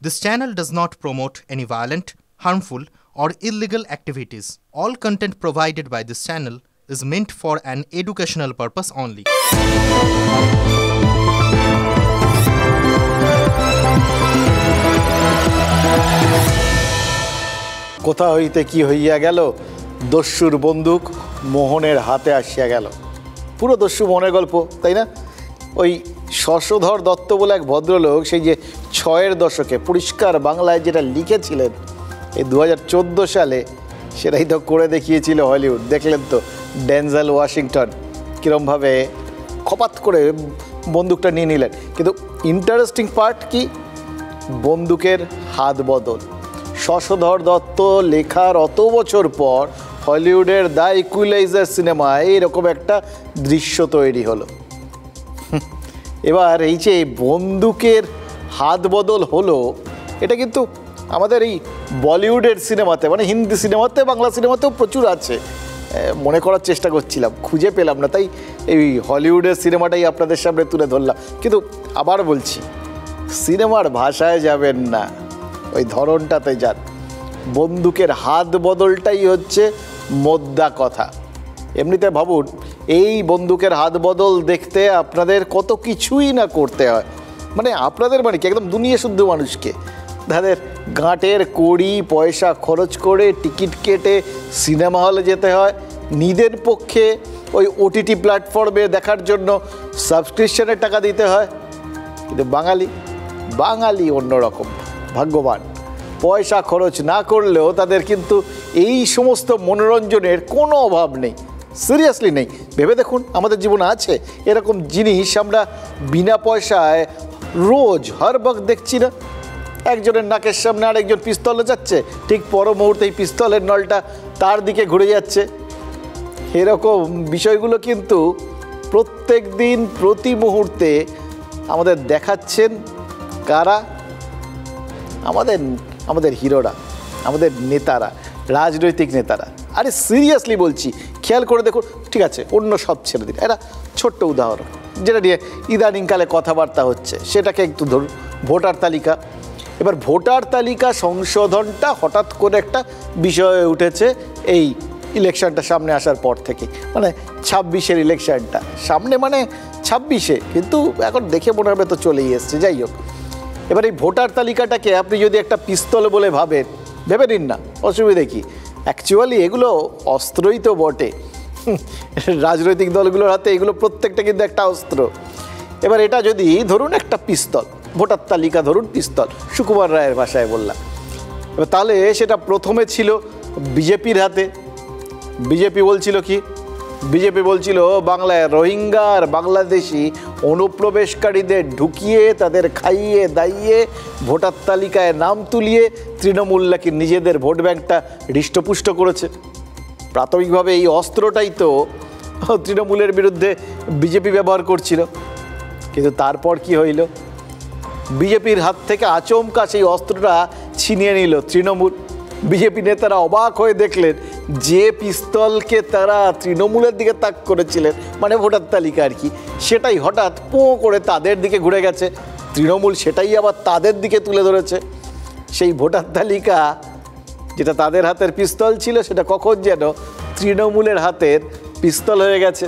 This channel does not promote any violent, harmful, or illegal activities. All content provided by this channel is meant for an educational purpose only. কোথা হইতে কি হইয়া গেল, দস্যুর বন্দুক মোহনের হাতে আসিয়া গেল। পুরো দস্যু মোহনের গল্প, তাই না? ওই শশধর দত্ত বলে এক ভদ্রলোক সেই যে ৬-এর দশকে পরিষ্কার বাংলায় যেটা লিখেছিলেন এই ২০১৪ সালে, সেটাই তো করে দেখিয়েছিল হলিউড। দেখলেন তো ডেনজেল ওয়াশিংটন কীরমভাবে খপাত করে বন্দুকটা নিয়ে নিলেন। কিন্তু ইন্টারেস্টিং পার্ট কি, বন্দুকের হাত বদল। শশধর দত্ত লেখার অত বছর পর হলিউডের দ্য ইকুয়ালাইজার সিনেমায় এরকম একটা দৃশ্য তৈরি হলো। এবার এই যে বন্দুকের হাত বদল হলো, এটা কিন্তু আমাদের এই বলিউডের সিনেমাতে, মানে হিন্দি সিনেমাতে, বাংলা সিনেমাতেও প্রচুর আছে। মনে করার চেষ্টা করছিলাম, খুঁজে পেলাম না, তাই এই হলিউডের সিনেমাটাই আপনাদের সামনে তুলে ধরলাম। কিন্তু আবার বলছি, সিনেমার ভাষায় যাবেন না, ওই ধরনটাতে যান। বন্দুকের হাত বদলটাই হচ্ছে মোদ্দা কথা। এমনিতে ভাবুন, এই বন্দুকের হাত বদল দেখতে আপনাদের কত কিছুই না করতে হয়। মানে আপনাদের মানে কি, একদম দুনিয়া শুদ্ধ মানুষকে তাদের গাঁটের কড়ি পয়সা খরচ করে টিকিট কেটে সিনেমা হলে যেতে হয়, নিজের পক্ষে ওই ওটিটি প্ল্যাটফর্মে দেখার জন্য সাবস্ক্রিপশনের টাকা দিতে হয়। কিন্তু বাঙালি অন্যরকম, ভাগ্যবান। পয়সা খরচ না করলেও তাদের কিন্তু এই সমস্ত মনোরঞ্জনের কোনো অভাব নেই, সিরিয়াসলি নেই। ভেবে দেখুন, আমাদের জীবনে আছে এরকম জিনিস আমরা বিনা পয়সায় রোজ হর বক্ত দেখছি না। একজনের নাকের সামনে আরেকজন পিস্তলে যাচ্ছে, ঠিক পর মুহূর্তে এই পিস্তলের নলটা তার দিকে ঘুরে যাচ্ছে। এরকম বিষয়গুলো কিন্তু প্রত্যেক দিন প্রতি মুহূর্তে আমাদের দেখাচ্ছেন কারা? আমাদের হিরোরা, আমাদের নেতারা, রাজনৈতিক নেতারা। আরে সিরিয়াসলি বলছি, খেয়াল করে দেখুন। ঠিক আছে, অন্য সব ছেড়ে দিন, এটা ছোট্ট উদাহরণ যেটা নিয়ে ইদানিংকালে কথাবার্তা হচ্ছে, সেটাকে একটু ধরুন। ভোটার তালিকা। এবার ভোটার তালিকা সংশোধনটা হঠাৎ করে একটা বিষয় হয়ে উঠেছে এই ইলেকশনটা সামনে আসার পর থেকে। মানে ২৬-এর ইলেকশনটা সামনে, মানে ২৬-এ, কিন্তু এখন দেখে মনে হবে তো চলেই এসছে। যাই হোক, এবার এই ভোটার তালিকাটাকে আপনি যদি একটা পিস্তল বলে ভেবে নিন না, অসুবিধে কি? অ্যাকচুয়ালি এগুলো অস্ত্রই তো বটে। রাজনৈতিক দলগুলোর হাতে এগুলো প্রত্যেকটা কিন্তু একটা অস্ত্র। এবার এটা যদি ধরুন একটা পিস্তল, ভোটার তালিকা ধরুন পিস্তল, সুকুমার রায়ের ভাষায় বললাম, এবার তাহলে সেটা প্রথমে ছিল বিজেপির হাতে। বিজেপি বলছিল কি? বিজেপি বলছিল বাংলায় রোহিঙ্গা আর বাংলাদেশি অনুপ্রবেশকারীদের ঢুকিয়ে তাদের খাইয়ে দাইয়ে ভোটার তালিকায় নাম তুলিয়ে তৃণমূল নাকি নিজেদের ভোট ব্যাংকটা হৃষ্টপুষ্ট করেছে। প্রাথমিকভাবে এই অস্ত্রটাই তো তৃণমূলের বিরুদ্ধে বিজেপি ব্যবহার করছিল। কিন্তু তারপর কি হইল? বিজেপির হাত থেকে আচমকা সেই অস্ত্রটা ছিনিয়ে নিল তৃণমূল। বিজেপি নেতারা অবাক হয়ে দেখলেন যে পিস্তলকে তারা তৃণমূলের দিকে তাক করেছিলেন, মানে ভোটার তালিকা আর কি, সেটাই হঠাৎ পোঁ করে তাদের দিকে ঘুরে গেছে। তৃণমূল সেটাই আবার তাদের দিকে তুলে ধরেছে। সেই ভোটার তালিকা যেটা তাদের হাতের পিস্তল ছিল, সেটা কখন যেন তৃণমূলের হাতের পিস্তল হয়ে গেছে।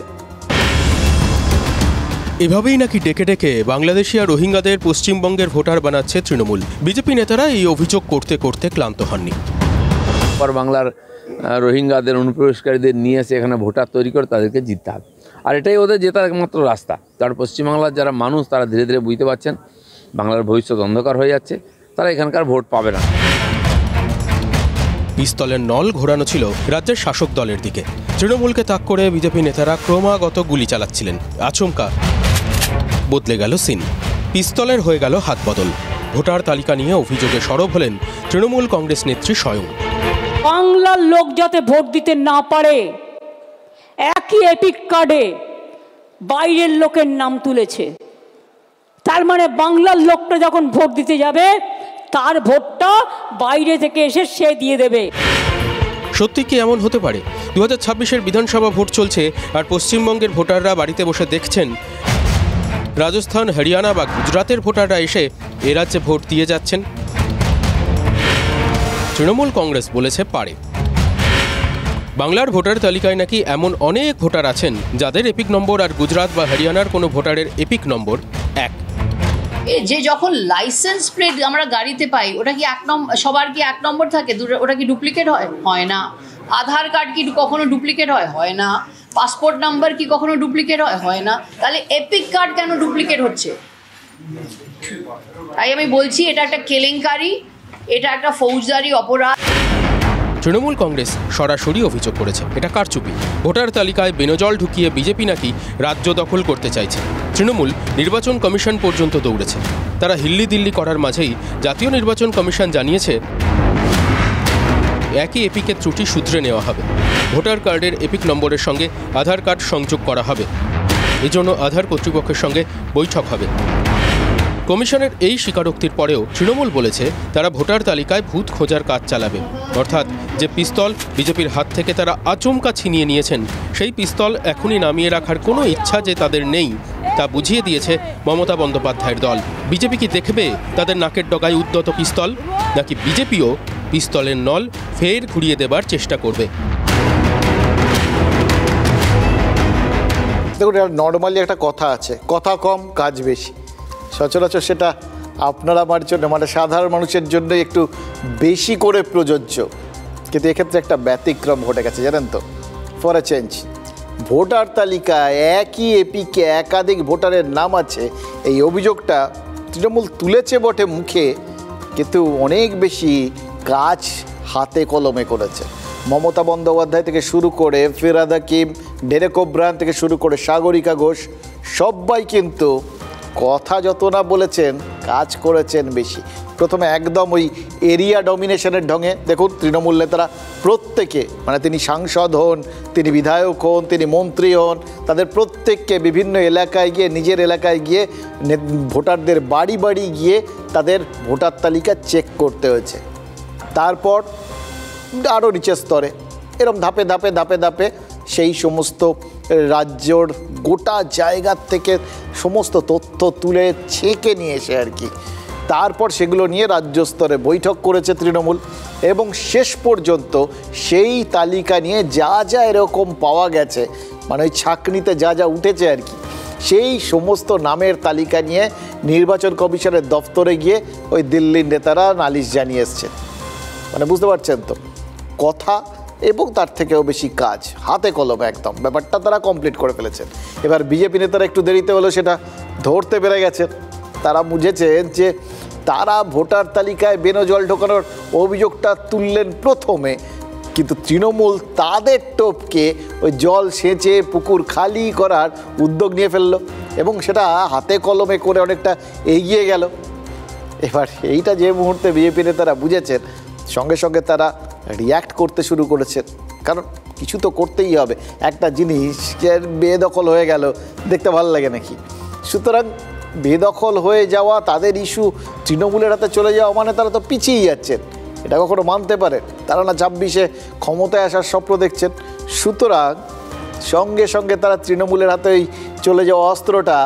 এভাবেই নাকি ডেকে ডেকে বাংলাদেশি আর রোহিঙ্গাদের পশ্চিমবঙ্গের ভোটার বানাচ্ছে তৃণমূল। বিজেপি নেতারা এই অভিযোগ করতে করতে ক্লান্ত হননি। বাংলার রোহিঙ্গাদের অনুপ্রবেশকারীদের নিয়ে এসে এখানে ভোটার তৈরি করে তাদেরকে জিততে হবে, আর এটাই ওদের জেতার একমাত্র রাস্তা। কারণ পশ্চিমবাংলার যারা মানুষ তারা ধীরে ধীরে বুঝতে পারছেন বাংলার ভবিষ্যৎ অন্ধকার হয়ে যাচ্ছে, তারা এখানকার ভোট পাবে না। পিস্তলের নল ঘোরানো ছিল রাজ্যের শাসক দলের দিকে। তৃণমূলকে তাক করে বিজেপি নেতারা ক্রমাগত গুলি চালাচ্ছিলেন। আচমকা বদলে গেল সিন, পিস্তলের হয়ে গেল হাত বদল। ভোটার তালিকা নিয়ে অভিযোগে সরব হলেন তৃণমূল কংগ্রেস নেত্রী স্বয়ং। বাংলার লোক যাতে ভোট দিতে না পারে, একই এপিক কার্ডে বাইরের লোকের নাম তুলেছে। তার মানে বাংলার লোকটা যখন ভোট দিতে যাবে, তার ভোটটা বাইরে থেকে এসে সে দিয়ে দেবে। সত্যি কি এমন হতে পারে? 2026-এর বিধানসভা ভোট চলছে আর পশ্চিমবঙ্গের ভোটাররা বাড়িতে বসে দেখছেন রাজস্থান, হরিয়ানা বা গুজরাতের ভোটাররা এসে এ রাজ্যে ভোট দিয়ে যাচ্ছেন। তৃণমূল কংগ্রেস বলেছে পারে। বাংলার ভোটার তালিকায় নাকি এমন অনেক ভোটার আছেন যাদের এপিক নম্বর আর গুজরাট বা হরিয়ানার কোনো ভোটারের এপিক নম্বর 1। যে যখন লাইসেন্স প্লেট আমরা গাড়িতে পাই ওটা কি 1 নম্বর, সবার কি 1 নম্বর থাকে? ওটা কি ডুপ্লিকেট হয়? হয় না। আধার কার্ড কি কখনো ডুপ্লিকেট হয়? হয় না। পাসপোর্ট নাম্বার কি কখনো ডুপ্লিকেট হয়? হয় না। তাহলে এপিক কার্ড কেন ডুপ্লিকেট হচ্ছে? তাই আমি বলছি এটা একটা কেলেঙ্কারি, এটা একটা ফৌজদারি অপরাধ। তৃণমূল কংগ্রেস সরাসরি অভিযোগ করেছে এটা কারচুপি। ভোটার তালিকায় বেনজল ঢুকিয়ে বিজেপি নাকি রাজ্য দখল করতে চাইছে। তৃণমূল নির্বাচন কমিশন পর্যন্ত দৌড়েছে। তারা হিল্লি দিল্লি করার মাঝেই জাতীয় নির্বাচন কমিশন জানিয়েছে একই এপিকের ত্রুটি শুধরে নেওয়া হবে। ভোটার কার্ডের এপিক নম্বরের সঙ্গে আধার কার্ড সংযোগ করা হবে। এজন্য আধার কর্তৃপক্ষের সঙ্গে বৈঠক হবে। কমিশনের এই স্বীকারোক্তির পরেও তৃণমূল বলেছে তারা ভোটার তালিকায় ভূত খোঁজার কাজ চালাবে। অর্থাৎ যে পিস্তল বিজেপির হাত থেকে তারা আচমকা ছিনিয়ে নিয়েছেন সেই পিস্তল এখনই নামিয়ে রাখার কোনো ইচ্ছা যে তাদের নেই তা বুঝিয়ে দিয়েছে মমতা বন্দ্যোপাধ্যায়ের দল। বিজেপি কি দেখবে তাদের নাকের ডগায় উদ্যত পিস্তল, নাকি বিজেপিও পিস্তলের নল ফের ঘুরিয়ে দেবার চেষ্টা করবে? দেখুন, নর্মালি একটা কথা আছে, কথা কম কাজ বেশি। সচরাচর সেটা আপনার আমার জন্য, মানে সাধারণ মানুষের জন্য একটু বেশি করে প্রযোজ্য, কিন্তু এক্ষেত্রে একটা ব্যতিক্রম ঘটে গেছে জানেন তো। ফর এ চেঞ্জ, ভোটার তালিকায় একই এপিকে একাধিক ভোটারের নাম আছে, এই অভিযোগটা তৃণমূল তুলেছে বটে মুখে, কিন্তু অনেক বেশি কাজ হাতে কলমে করেছে। মমতা বন্দ্যোপাধ্যায় থেকে শুরু করে ফিরহাদ হাকিম, ডেরেক ওব্রায়ান থেকে শুরু করে সাগরিকা ঘোষ, সবাই কিন্তু কথা যত না বলেছেন কাজ করেছেন বেশি। প্রথমে একদম ওই এরিয়া ডমিনেশনের ঢঙে দেখুন তৃণমূল নেতারা প্রত্যেকে, মানে তিনি সাংসদ হন, তিনি বিধায়ক হন, তিনি মন্ত্রী হন, তাদের প্রত্যেককে বিভিন্ন এলাকায় গিয়ে, নিজের এলাকায় গিয়ে ভোটারদের বাড়ি বাড়ি গিয়ে তাদের ভোটার তালিকা চেক করতে হয়েছে। তারপর আরও নিচের স্তরে এরম ধাপে ধাপে ধাপে ধাপে সেই সমস্ত রাজ্যর গোটা জায়গার থেকে সমস্ত তথ্য তুলে ছেঁকে নিয়ে এসে আর কি, তারপর সেগুলো নিয়ে রাজ্য স্তরে বৈঠক করেছে তৃণমূল, এবং শেষ পর্যন্ত সেই তালিকা নিয়ে যা যা এরকম পাওয়া গেছে, মানে ওই ছাঁকনিতে যা যা উঠেছে আর কি, সেই সমস্ত নামের তালিকা নিয়ে নির্বাচন কমিশনের দপ্তরে গিয়ে ওই দিল্লির নেতারা নালিশ জানিয়ে এসছেন। মানে বুঝতে পারছেন তো, কথা এবং তার থেকেও বেশি কাজ হাতে কলমে একদম ব্যাপারটা তারা কমপ্লিট করে ফেলেছেন। এবার বিজেপি নেতারা একটু দেরিতে হলেও সেটা ধরতে পেরে গেছেন। তারা বুঝেছেন যে তারা ভোটার তালিকায় বেনজল ঢোকানোর অভিযোগটা তুললেন প্রথমে, কিন্তু তৃণমূল তাদের টোপকে ওই জল সেচে পুকুর খালি করার উদ্যোগ নিয়ে ফেললো এবং সেটা হাতে কলমে করে অনেকটা এগিয়ে গেল। এবার এইটা যে মুহূর্তে বিজেপি নেতারা বুঝেছেন, সঙ্গে সঙ্গে তারা রিয়্যাক্ট করতে শুরু করেছেন, কারণ কিছু তো করতেই হবে। একটা জিনিস বেদখল হয়ে গেল দেখতে ভালো লাগে নাকি? সুতরাং বেদখল হয়ে যাওয়া তাদের ইস্যু, তৃণমূলের হাতে চলে যাওয়া মানে তারা তো পিছিয়ে যাচ্ছেন, এটা কখনো মানতে পারে তারা না। 26-এ ক্ষমতায় আসার স্বপ্ন দেখছেন। সুতরাং সঙ্গে সঙ্গে তারা তৃণমূলের হাতে ওই চলে যাওয়া অস্ত্রটা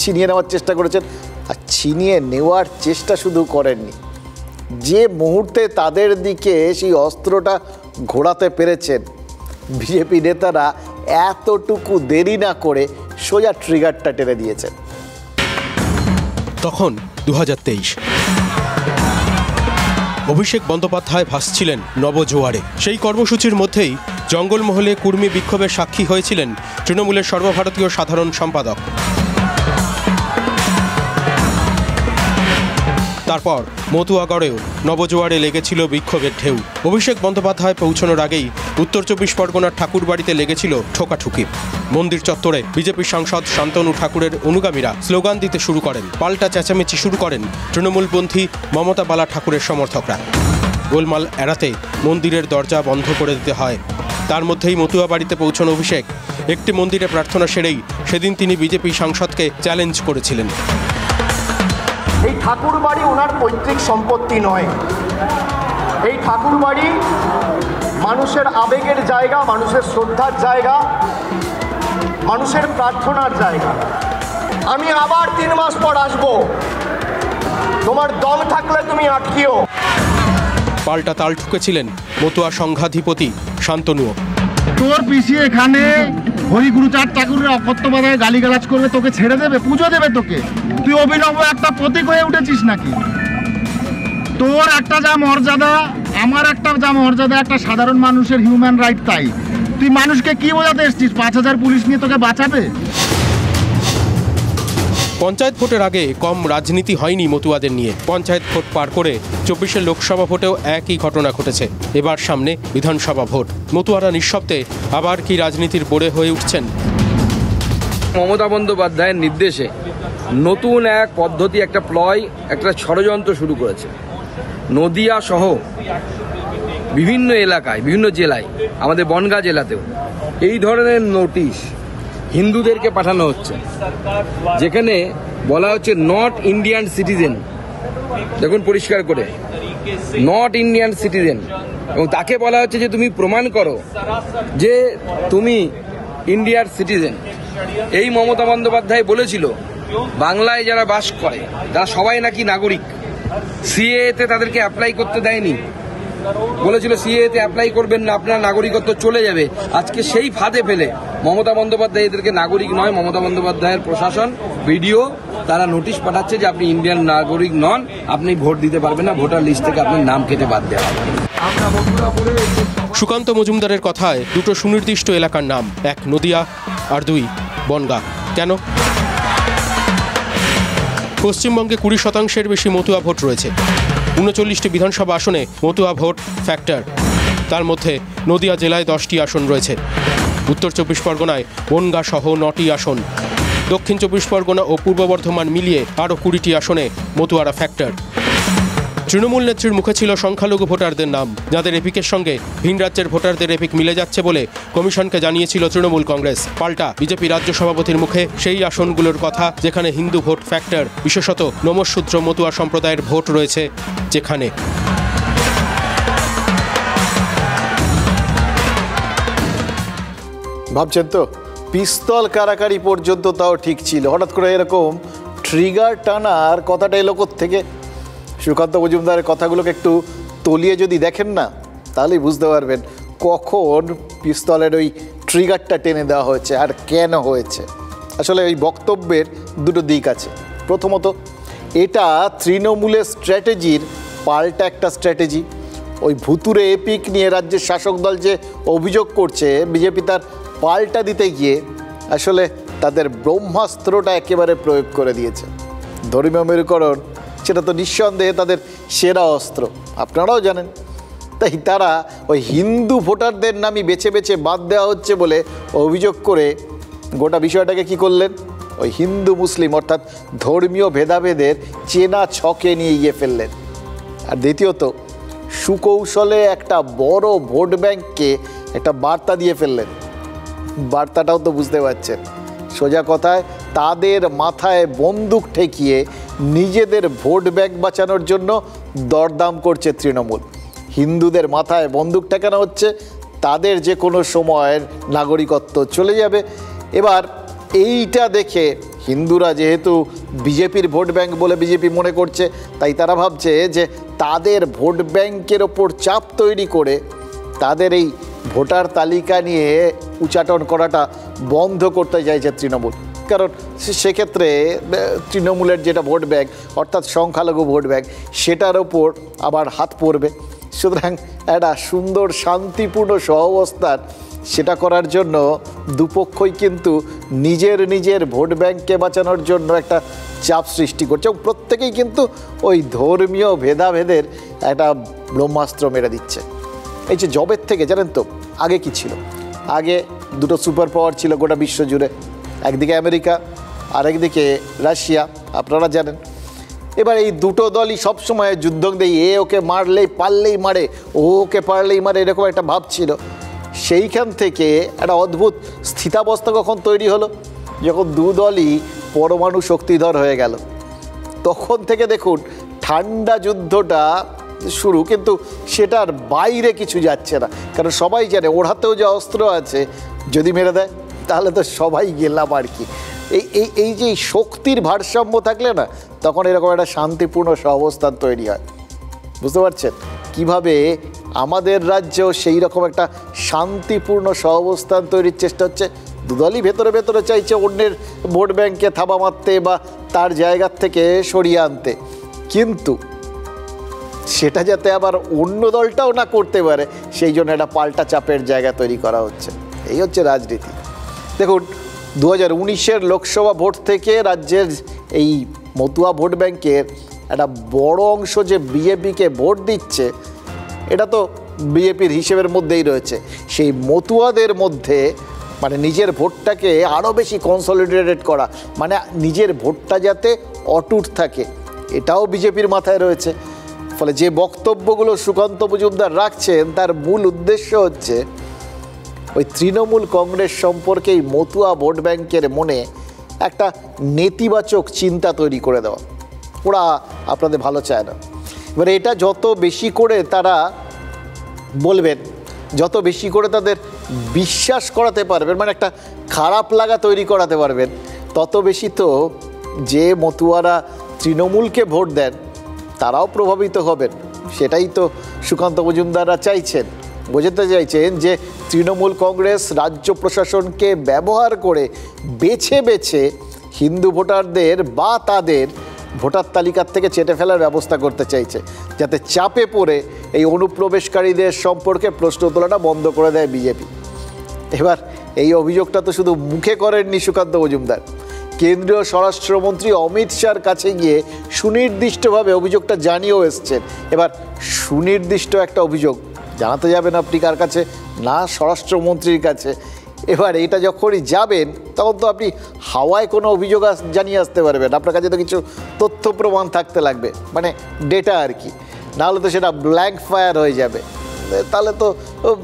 ছিনিয়ে নেওয়ার চেষ্টা করেছেন। আর ছিনিয়ে নেওয়ার চেষ্টা শুধু করেননি, যে মুহূর্তে তাদের দিকে সেই অস্ত্রটা ঘোরাতে পেরেছেন, বিজেপি নেতারা এতটুকু দেরি না করে সোজা ট্রিগারটা টেনে দিয়েছেন। তখন 2023 অভিষেক বন্দ্যোপাধ্যায় ভাসছিলেন নবজোয়ারে। সেই কর্মসূচির মধ্যেই জঙ্গলমহলে কুর্মী বিক্ষোভের সাক্ষী হয়েছিলেন তৃণমূলের সর্বভারতীয় সাধারণ সম্পাদক। তারপর মতুয়াগড়েও নবজোয়ারে লেগেছিল বিক্ষোভের ঢেউ। অভিষেক বন্দ্যোপাধ্যায় পৌঁছানোর আগেই উত্তর 24 পরগনার ঠাকুরবাড়িতে লেগেছিল ঠোকাঠুকি। মন্দির চত্বরে বিজেপি সাংসদ শান্তনু ঠাকুরের অনুগামীরা স্লোগান দিতে শুরু করেন, পাল্টা চেঁচামেচি শুরু করেন তৃণমূলপন্থী মমতা বালা ঠাকুরের সমর্থকরা। গোলমাল এড়াতে মন্দিরের দরজা বন্ধ করে দিতে হয়। তার মধ্যেই মতুয়া বাড়িতে পৌঁছানো অভিষেক একটি মন্দিরে প্রার্থনা সেরেই সেদিন তিনি বিজেপি সাংসদকে চ্যালেঞ্জ করেছিলেন। এই ঠাকুর বাড়ি ওনার পৈতৃক সম্পত্তি নয়, এই ঠাকুর বাড়ি মানুষের আবেগের জায়গা, মানুষের শ্রদ্ধার জায়গা, মানুষের প্রার্থনার জায়গা। আমি আবার 3 মাস পর আসবো, তোমার দম থাকলে তুমি আটকিও। পাল্টা তাল ঠুকেছিলেন মতুয়া সংঘাধিপতি শান্তনুও। তোর পিসি এখানে হরিগুরুচাঁদ ঠাকুরের অকথ্যভাবে গালিগালাজ করবে, তোকে ছেড়ে দেবে, পুজো দেবে তোকে? তুই অভিনব একটা প্রতীক হয়ে উঠেছিস নাকি? তোর একটা যা মর্যাদা, আমার একটা যা মর্যাদা, একটা সাধারণ মানুষের হিউম্যান রাইট, তাই তুই মানুষকে কি বোঝাতে এসছিস? 5000 পুলিশ নিয়ে তোকে বাঁচাবে? পঞ্চায়েত ভোটের আগে কম রাজনীতি হয়নি মতুয়াদের নিয়ে। পঞ্চায়েত ভোট পার করে 24 লোকসভা ভোটেও একই ঘটনা ঘটেছে। এবার সামনে বিধানসভা ভোট। মতুয়ারা নিঃশব্দে আবার কি রাজনীতির বোড়ে হয়ে উঠছেন? মমতা বন্দ্যোপাধ্যায়ের নির্দেশে নতুন এক পদ্ধতি, একটা প্লয়, একটা ষড়যন্ত্র শুরু করেছে। নদিয়া সহ বিভিন্ন এলাকায়, বিভিন্ন জেলায়, আমাদের বনগাঁ জেলাতেও এই ধরনের নোটিশ হিন্দুদেরকে পাঠানো হচ্ছে, যেখানে বলা হচ্ছে নট ইন্ডিয়ান সিটিজেন। দেখুন পরিষ্কার করে, নট ইন্ডিয়ান সিটিজেন, এবং তাকে বলা হচ্ছে যে তুমি প্রমাণ করো যে তুমি ইন্ডিয়ার সিটিজেন। এই মমতা বন্দ্যোপাধ্যায় বলেছিল বাংলায় যারা বাস করে তারা সবাই নাকি নাগরিক। সিএতে তাদেরকে অ্যাপ্লাই করতে দেয়নি, বলেছিল সিএতে অ্যাপ্লাই করবেন না, আপনার নাগরিকত্ব চলে যাবে। আজকে সেই ফাঁদে ফেলে মমতা বন্দ্যোপাধ্যায় এদেরকে নাগরিক নয়, মমতা বন্দ্যোপাধ্যায়ের প্রশাসন, ভিডিও, তারা নোটিশ পাঠাচ্ছে যে আপনি ইন্ডিয়ান নাগরিক নন, আপনি ভোট দিতে পারবেন না, ভোটার লিস্ট থেকে আপনার নাম কেটে বাদ দেওয়া হবে। সুকান্ত মজুমদারের কথায় দুটো সুনির্দিষ্ট এলাকার নাম, এক নদিয়া আর 2 বনগাঁ। কেন? পশ্চিমবঙ্গে 20% বেশি মতুয়া ভোট রয়েছে। 39টি বিধানসভা আসনে মতুয়া ভোট ফ্যাক্টর। তার মধ্যে নদিয়া জেলায় 10টি আসন রয়েছে। উত্তর 24 পরগনায় বনগাঁ সহ 9টি আসন। দক্ষিণ 24 পরগনা ও পূর্ব বর্ধমান মিলিয়ে আরও 20টি আসনে মতুয়ারা ফ্যাক্টর। তৃণমূল নেত্রীর মুখে ছিল সংখ্যালঘু ভোটারদের নাম, যাদের এপিকের সঙ্গে ভিন রাজ্যের ভোটারদের এপিক মিলে যাচ্ছে বলে কমিশনকে জানিয়েছিল তৃণমূল কংগ্রেস। পাল্টা বিজেপি রাজ্য সভাপতির মুখে সেই আসনগুলোর কথা যেখানে হিন্দু ভোট ফ্যাক্টর, বিশেষত নমশূদ্র মতুয়া সম্প্রদায়ের ভোট রয়েছে যেখানে। ভাবছেন তো, পিস্তল কারাকারি পর্যন্ত তাও ঠিক ছিল, হঠাৎ করে এরকম ট্রিগার টানার কথাটা এলো থেকে? সুকান্ত মজুমদারের কথাগুলোকে একটু তলিয়ে যদি দেখেন না, তাহলেই বুঝতে পারবেন কখন পিস্তলের ওই ট্রিগারটা টেনে দেওয়া হয়েছে আর কেন হয়েছে। আসলে ওই বক্তব্যের দুটো দিক আছে। প্রথমত, এটা তৃণমূলের স্ট্র্যাটেজির পাল্টা একটা স্ট্র্যাটেজি। ওই ভুতুরে এপিক নিয়ে রাজ্যের শাসক দল যে অভিযোগ করছে, বিজেপি তার পাল্টা দিতে গিয়ে আসলে তাদের ব্রহ্মাস্ত্রটা একেবারে প্রয়োগ করে দিয়েছে। ধর্মীয় মেরুকরণ সেটা তো নিঃসন্দেহে তাদের সেরা অস্ত্র, আপনারাও জানেন। তাই তারা ওই হিন্দু ভোটারদের নামই বেছে বেছে বাদ দেওয়া হচ্ছে বলে অভিযোগ করে গোটা বিষয়টাকে কি করলেন, ওই হিন্দু মুসলিম অর্থাৎ ধর্মীয় ভেদাভেদের চেনা ছকে নিয়ে গিয়ে ফেললেন। আর দ্বিতীয়ত, সুকৌশলে একটা বড় ভোট ব্যাংককে একটা বার্তা দিয়ে ফেললেন। বার্তাটাও তো বুঝতে পারছেন, সোজা কথায় তাদের মাথায় বন্দুক ঠেকিয়ে নিজেদের ভোট ব্যাংক বাঁচানোর জন্য দরদাম করছে তৃণমূল। হিন্দুদের মাথায় বন্দুক ঠেকানো হচ্ছে, তাদের যে কোনো সময়ের নাগরিকত্ব চলে যাবে। এবার এইটা দেখে হিন্দুরা যেহেতু বিজেপির ভোট ব্যাংক বলে বিজেপি মনে করছে, তাই তারা ভাবছে যে তাদের ভোট ব্যাংকের ওপর চাপ তৈরি করে তাদের এই ভোটার তালিকা নিয়ে উচ্চাটন করাটা বন্ধ করতে চাইছে তৃণমূল। কারণ সেক্ষেত্রে তৃণমূলের যেটা ভোট ব্যাংক অর্থাৎ সংখ্যালঘু ভোট ব্যাংক, সেটার ওপর আবার হাত পড়বে। সুতরাং একটা সুন্দর শান্তিপূর্ণ সহাবস্থান সেটা করার জন্য দুপক্ষই কিন্তু নিজের নিজের ভোট ব্যাংককে বাঁচানোর জন্য একটা চাপ সৃষ্টি করছে, এবং প্রত্যেকেই কিন্তু ওই ধর্মীয় ভেদাভেদের একটা ব্রহ্মাস্ত্র মেরে দিচ্ছে। এই যে জবের থেকে জানেন তো আগে কি ছিল, আগে দুটো সুপার পাওয়ার ছিল গোটা বিশ্ব জুড়ে, একদিকে আমেরিকা আর একদিকে রাশিয়া, আপনারা জানেন। এবার এই দুটো দলই সবসময় যুদ্ধ দেয়, এ ওকে মারলেই পারলেই মারে, ও ওকে পারলেই মারে, এরকম একটা ভাব ছিল। সেইখান থেকে একটা অদ্ভুত স্থিতাবস্থা কখন তৈরি হলো, যখন দু দলই পরমাণু শক্তিধর হয়ে গেল। তখন থেকে দেখুন ঠান্ডা যুদ্ধটা শুরু, কিন্তু সেটার বাইরে কিছু যাচ্ছে না, কারণ সবাই জানে ওর হাতেও যে অস্ত্র আছে, যদি মেরে দেয় তাহলে তো সবাই গেলাম আর কি। এই যে শক্তির ভারসাম্য থাকলে না, তখন এরকম একটা শান্তিপূর্ণ সহাবস্থান তৈরি হয়, বুঝতে পারছেন। কিভাবে আমাদের রাজ্যেও সেই রকম একটা শান্তিপূর্ণ সহাবস্থান তৈরির চেষ্টা হচ্ছে। দুদলই ভেতরে ভেতরে চাইছে অন্যের ভোট ব্যাংকে থাবা মারতে বা তার জায়গার থেকে সরিয়ে আনতে, কিন্তু সেটা যাতে আবার অন্য দলটাও না করতে পারে সেই জন্য একটা পাল্টা চাপের জায়গা তৈরি করা হচ্ছে। এই হচ্ছে রাজনীতি। দেখুন, 2019-এর লোকসভা ভোট থেকে রাজ্যের এই মতুয়া ভোট ব্যাংকের একটা বড় অংশ যে বিজেপিকে ভোট দিচ্ছে, এটা তো বিজেপির হিসেবের মধ্যেই রয়েছে। সেই মতুয়াদের মধ্যে মানে নিজের ভোটটাকে আরও বেশি কনসলিডেটেড করা, মানে নিজের ভোটটা যাতে অটুট থাকে, এটাও বিজেপির মাথায় রয়েছে। ফলে যে বক্তব্যগুলো সুকান্ত মজুমদার রাখছেন তার মূল উদ্দেশ্য হচ্ছে ওই তৃণমূল কংগ্রেস সম্পর্কে এই মতুয়া ভোট ব্যাংকের মনে একটা নেতিবাচক চিন্তা তৈরি করে দেওয়া। ওরা আপনাদের ভালো চায় না। এবার এটা যত বেশি করে তারা বলবেন, যত বেশি করে তাদের বিশ্বাস করাতে পারবেন, মানে একটা খারাপ লাগা তৈরি করাতে পারবেন, তত বেশি তো যে মতুয়ারা তৃণমূলকে ভোট দেন তারাও প্রভাবিত হবেন। সেটাই তো সুকান্ত মজুমদাররা চাইছেন, বোঝাতে চাইছেন যে তৃণমূল কংগ্রেস রাজ্য প্রশাসনকে ব্যবহার করে বেছে বেছে হিন্দু ভোটারদের বা তাদের ভোটার তালিকার থেকে চেটে ফেলার ব্যবস্থা করতে চাইছে, যাতে চাপে পড়ে এই অনুপ্রবেশকারীদের সম্পর্কে প্রশ্ন তোলাটা বন্ধ করে দেয় বিজেপি। এবার এই অভিযোগটা তো শুধু মুখে করেননি সুকান্ত মজুমদার, কেন্দ্রীয় স্বরাষ্ট্রমন্ত্রী অমিত শাহর কাছে গিয়ে সুনির্দিষ্টভাবে অভিযোগটা জানিয়েও এসছেন। এবার সুনির্দিষ্ট একটা অভিযোগ জানাতে যাবেন আপনি কার কাছে? না, স্বরাষ্ট্রমন্ত্রীর কাছে। এবার এটা যখনই যাবেন তখন তো আপনি হাওয়ায় কোনো অভিযোগ জানিয়ে আসতে পারবেন, আপনার কাছে তো কিছু তথ্য প্রমাণ থাকতে লাগবে, মানে ডেটা আর কি। নাহলে তো সেটা ব্ল্যাঙ্ক ফায়ার হয়ে যাবে, তাহলে তো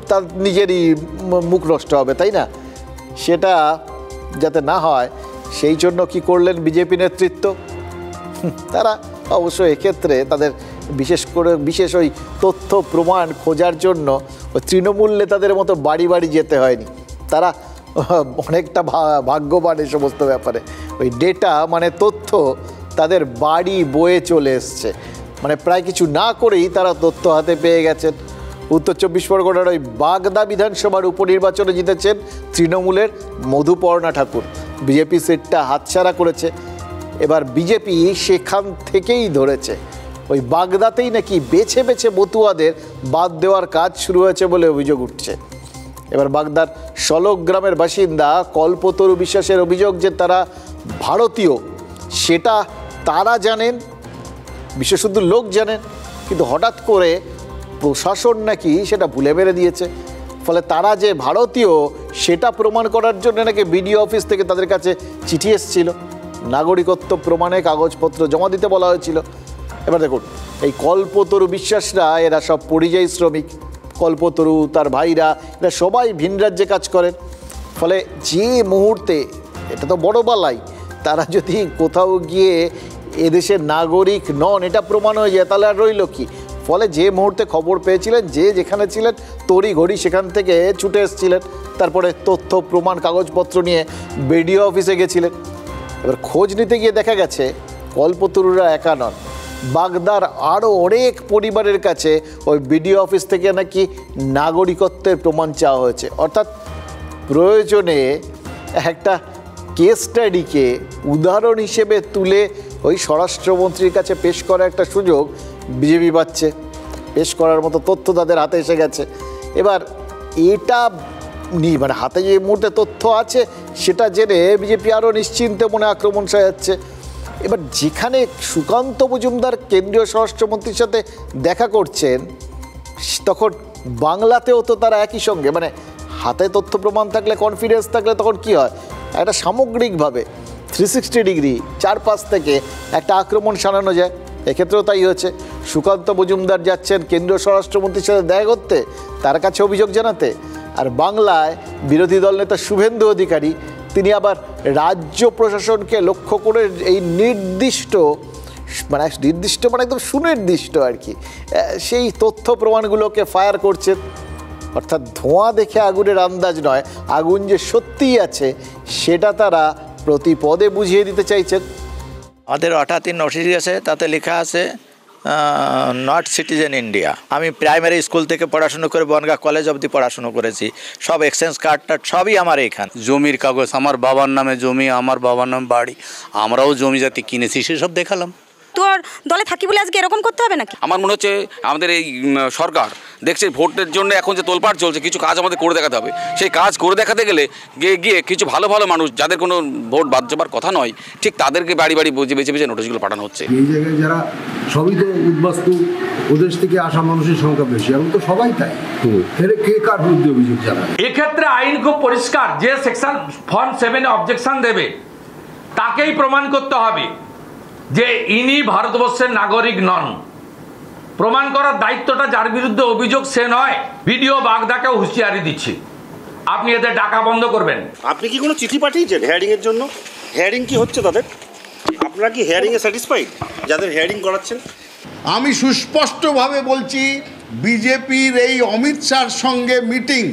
তার নিজেরই মুখ নষ্ট হবে, তাই না? সেটা যাতে না হয় সেই জন্য কি করলেন বিজেপি নেতৃত্ব? তারা অবশ্য এক্ষেত্রে তাদের বিশেষ ওই তথ্য প্রমাণ খোঁজার জন্য ওই তৃণমূল নেতাদের মতো বাড়ি বাড়ি যেতে হয়নি। তারা অনেকটা ভাগ্যবান এই সমস্ত ব্যাপারে। ওই ডেটা মানে তথ্য তাদের বাড়ি বয়ে চলে এসছে, মানে প্রায় কিছু না করেই তারা তথ্য হাতে পেয়ে গেছেন। উত্তর 24 পরগনার ওই বাগদা বিধানসভার উপনির্বাচনে জিতেছেন তৃণমূলের মধুপর্ণা ঠাকুর। বিজেপি সিটটা হাতছাড়া করেছে। এবার বিজেপি সেখান থেকেই ধরেছে, ওই বাগদাতেই নাকি বেছে বেছে মতুয়াদের বাদ দেওয়ার কাজ শুরু হয়েছে বলে অভিযোগ উঠছে। এবার বাগদার শলক গ্রামের বাসিন্দা কল্পতরু বিশ্বাসের অভিযোগ যে তারা ভারতীয়, সেটা তারা জানেন, বিশেষত লোক জানেন, কিন্তু হঠাৎ করে প্রশাসন নাকি সেটা ভুলে মেরে দিয়েছে। ফলে তারা যে ভারতীয় সেটা প্রমাণ করার জন্য নাকি বিডিও অফিস থেকে তাদের কাছে চিঠি এসেছিল, নাগরিকত্ব প্রমাণে কাগজপত্র জমা দিতে বলা হয়েছিল। এবার দেখুন, এই কল্পতরু বিশ্বাসরা এরা সব পরিযায়ী শ্রমিক, কল্পতরু তার ভাইরা এরা সবাই ভিন রাজ্যে কাজ করেন। ফলে যে মুহূর্তে, এটা তো বড় বালাই, তারা যদি কোথাও গিয়ে এদেশের নাগরিক নন এটা প্রমাণ হয়ে যায় তাহলে আর রইল কি? ফলে যে মুহূর্তে খবর পেয়েছিলেন, যে যেখানে ছিলেন তড়ি ঘড়ি সেখান থেকে ছুটে এসেছিলেন, তারপরে তথ্য প্রমাণ কাগজপত্র নিয়ে বিডিও অফিসে গেছিলেন। এবার খোঁজ নিতে গিয়ে দেখা গেছে কল্পতরুরা একা নন, বাগদার আরও অনেক পরিবারের কাছে ওই বিডিও অফিস থেকে নাকি নাগরিকত্বের প্রমাণ চাওয়া হয়েছে। অর্থাৎ প্রয়োজনে একটা কেস স্টাডিকে উদাহরণ হিসেবে তুলে ওই স্বরাষ্ট্রমন্ত্রীর কাছে পেশ করার একটা সুযোগ বিজেপি পাচ্ছে, পেশ করার মতো তথ্য তাদের হাতে এসে গেছে। এবার এটা মানে হাতে যে মুহূর্তে তথ্য আছে সেটা জেনে বিজেপি আরও নিশ্চিন্তে মনে আক্রমণ সাজাচ্ছে। এবার যেখানে সুকান্ত মজুমদার কেন্দ্রীয় স্বরাষ্ট্রমন্ত্রীর সাথে দেখা করছেন, তখন বাংলাতেও তো তারা একই সঙ্গে, মানে হাতে তথ্য প্রমাণ থাকলে, কনফিডেন্স থাকলে তখন কি হয়, একটা সামগ্রিকভাবে 360 ডিগ্রি চারপাশ থেকে একটা আক্রমণ সানানো যায়। এক্ষেত্রেও তাই হয়েছে। সুকান্ত মজুমদার যাচ্ছেন কেন্দ্রীয় স্বরাষ্ট্রমন্ত্রীর সাথে দেখা করতে, তার কাছে অভিযোগ জানাতে, আর বাংলায় বিরোধী দল নেতা শুভেন্দু অধিকারী তিনি আবার রাজ্য প্রশাসনকে লক্ষ্য করে এই নির্দিষ্ট মানে একদম সুনির্দিষ্ট আর কি সেই তথ্য প্রমাণগুলোকে ফায়ার করছেন। অর্থাৎ ধোঁয়া দেখে আগুনের আন্দাজ নয়, আগুন যে সত্যিই আছে সেটা তারা প্রতি পদে বুঝিয়ে দিতে চাইছেন। আমাদের 18 নোটিশ আছে, তাতে লেখা আছে নট সিটিজেন ইন্ডিয়া। আমি প্রাইমারি স্কুল থেকে পড়াশুনো করে বনগাঁ কলেজ অবধি পড়াশুনো করেছি, সব এক্সচেঞ্জ কার্ড সবই আমার এখানে। জমির কাগজ, আমার বাবার নামে জমি, আমার বাবার নামে বাড়ি, আমরাও জমি জাতি কিনেছি, সেসব দেখালাম। তোর দলে থাকি বলে আজকে এরকম করতে হবে নাকি? আমার মনে হচ্ছে আমাদের এই সরকার দেখছে ভোটের জন্য এখন যে তোলপাড় চলছে, কিছু কাজ আমাদের করে দেখাতে হবে। সেই কাজ করে দেখাতে গেলে গিয়ে কিছু ভালো ভালো মানুষ যাদের কোনো ভোট বাদ যাবার কথা নয়, ঠিক তাদেরকে বাড়ি বাড়ি বেছে বেছে নোটিশগুলো পাঠানো হচ্ছে। এই জায়গায় যারা সবই তো উদ্বাস্তু, ওদেশ থেকে আসা মানুষের সংখ্যা বেশি, এখন তো সবাই তাই। কে কার বিরুদ্ধে অভিযোগ জানাবে? এক্ষেত্রে আইন খুব পরিষ্কার, যে সেকশন ফর্ম 7 অবজেকশন দেবে তাকেই প্রমাণ করতে হবে যে ইনি ভারতবর্ষের নাগরিক নন। প্রমাণ করার দায়িত্বটা যার বিরুদ্ধে অভিযোগ সে নয়। ভিডিও বাগদাকেও হুঁশিয়ারি দিচ্ছি, আপনি এদের ডাকা বন্ধ করবেন। আপনি কি কোনো চিঠি পাঠিয়েছেন হেয়ারিং এর জন্য? হেয়ারিং কি হচ্ছে তাদের? আপনারা কি হেয়ারিং এ স্যাটিসফাইড যাদের হেয়ারিং করাচ্ছেন? আমি সুস্পষ্টভাবে বলছি, বিজেপির এই অমিত শাহর সঙ্গে মিটিং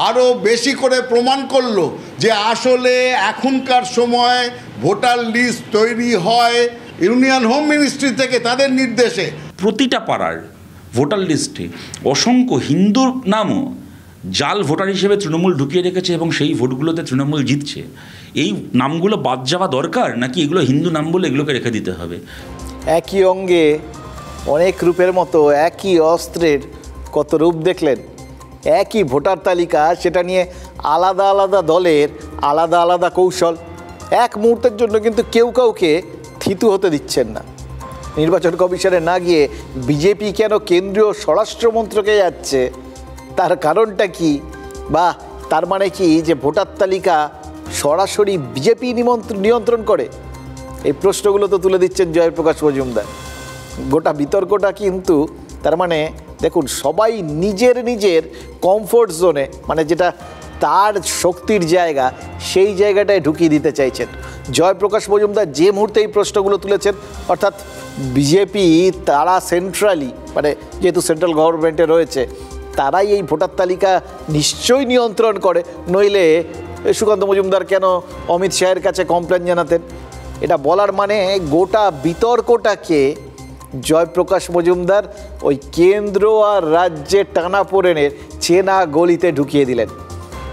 আরও বেশি করে প্রমাণ করলো যে আসলে এখনকার সময় ভোটার লিস্ট তৈরি হয় ইউনিয়ন হোম মিনিস্ট্রি থেকে তাদের নির্দেশে। প্রতিটা পাড়ার ভোটার লিস্টে অসংখ্য হিন্দুর নামও জাল ভোটার হিসেবে তৃণমূল ঢুকিয়ে রেখেছে এবং সেই ভোটগুলোতে তৃণমূল জিতছে। এই নামগুলো বাদ যাওয়া দরকার, নাকি এগুলো হিন্দু নাম বলে এগুলোকে রেখে দিতে হবে? একই অঙ্গে অনেক রূপের মতো একই অস্ত্রের কত রূপ দেখলেন। একই ভোটার তালিকা, সেটা নিয়ে আলাদা আলাদা দলের আলাদা আলাদা কৌশল। এক মুহূর্তের জন্য কিন্তু কেউ কাউকে থিতু হতে দিচ্ছেন না। নির্বাচন কমিশনে না গিয়ে বিজেপি কেন কেন্দ্রীয় স্বরাষ্ট্রমন্ত্রকে যাচ্ছে, তার কারণটা কি? বা তার মানে কি যে ভোটার তালিকা সরাসরি বিজেপি নিয়ন্ত্রণ করে? এই প্রশ্নগুলো তো তুলে দিচ্ছেন জয়প্রকাশ মজুমদার। গোটা বিতর্কটা কিন্তু তার মানে দেখুন, সবাই নিজের নিজের কমফোর্ট জোনে, মানে যেটা তার শক্তির জায়গা, সেই জায়গাটায় ঢুকিয়ে দিতে চাইছেন। জয়প্রকাশ মজুমদার যে মুহূর্তে এই প্রশ্নগুলো তুলেছেন, অর্থাৎ বিজেপি তারা সেন্ট্রালি, মানে যেহেতু সেন্ট্রাল গভর্নমেন্টে রয়েছে, তারাই এই ভোটার তালিকা নিশ্চয়ই নিয়ন্ত্রণ করে, নইলে সুকান্ত মজুমদার কেন অমিত শাহের কাছে কমপ্লেন জানাতেন? এটা বলার মানে গোটা বিতর্কটাকে জয়প্রকাশ মজুমদার ওই কেন্দ্র আর রাজ্যের টানাপোড়েনের চেনা গলিতে ঢুকিয়ে দিলেন।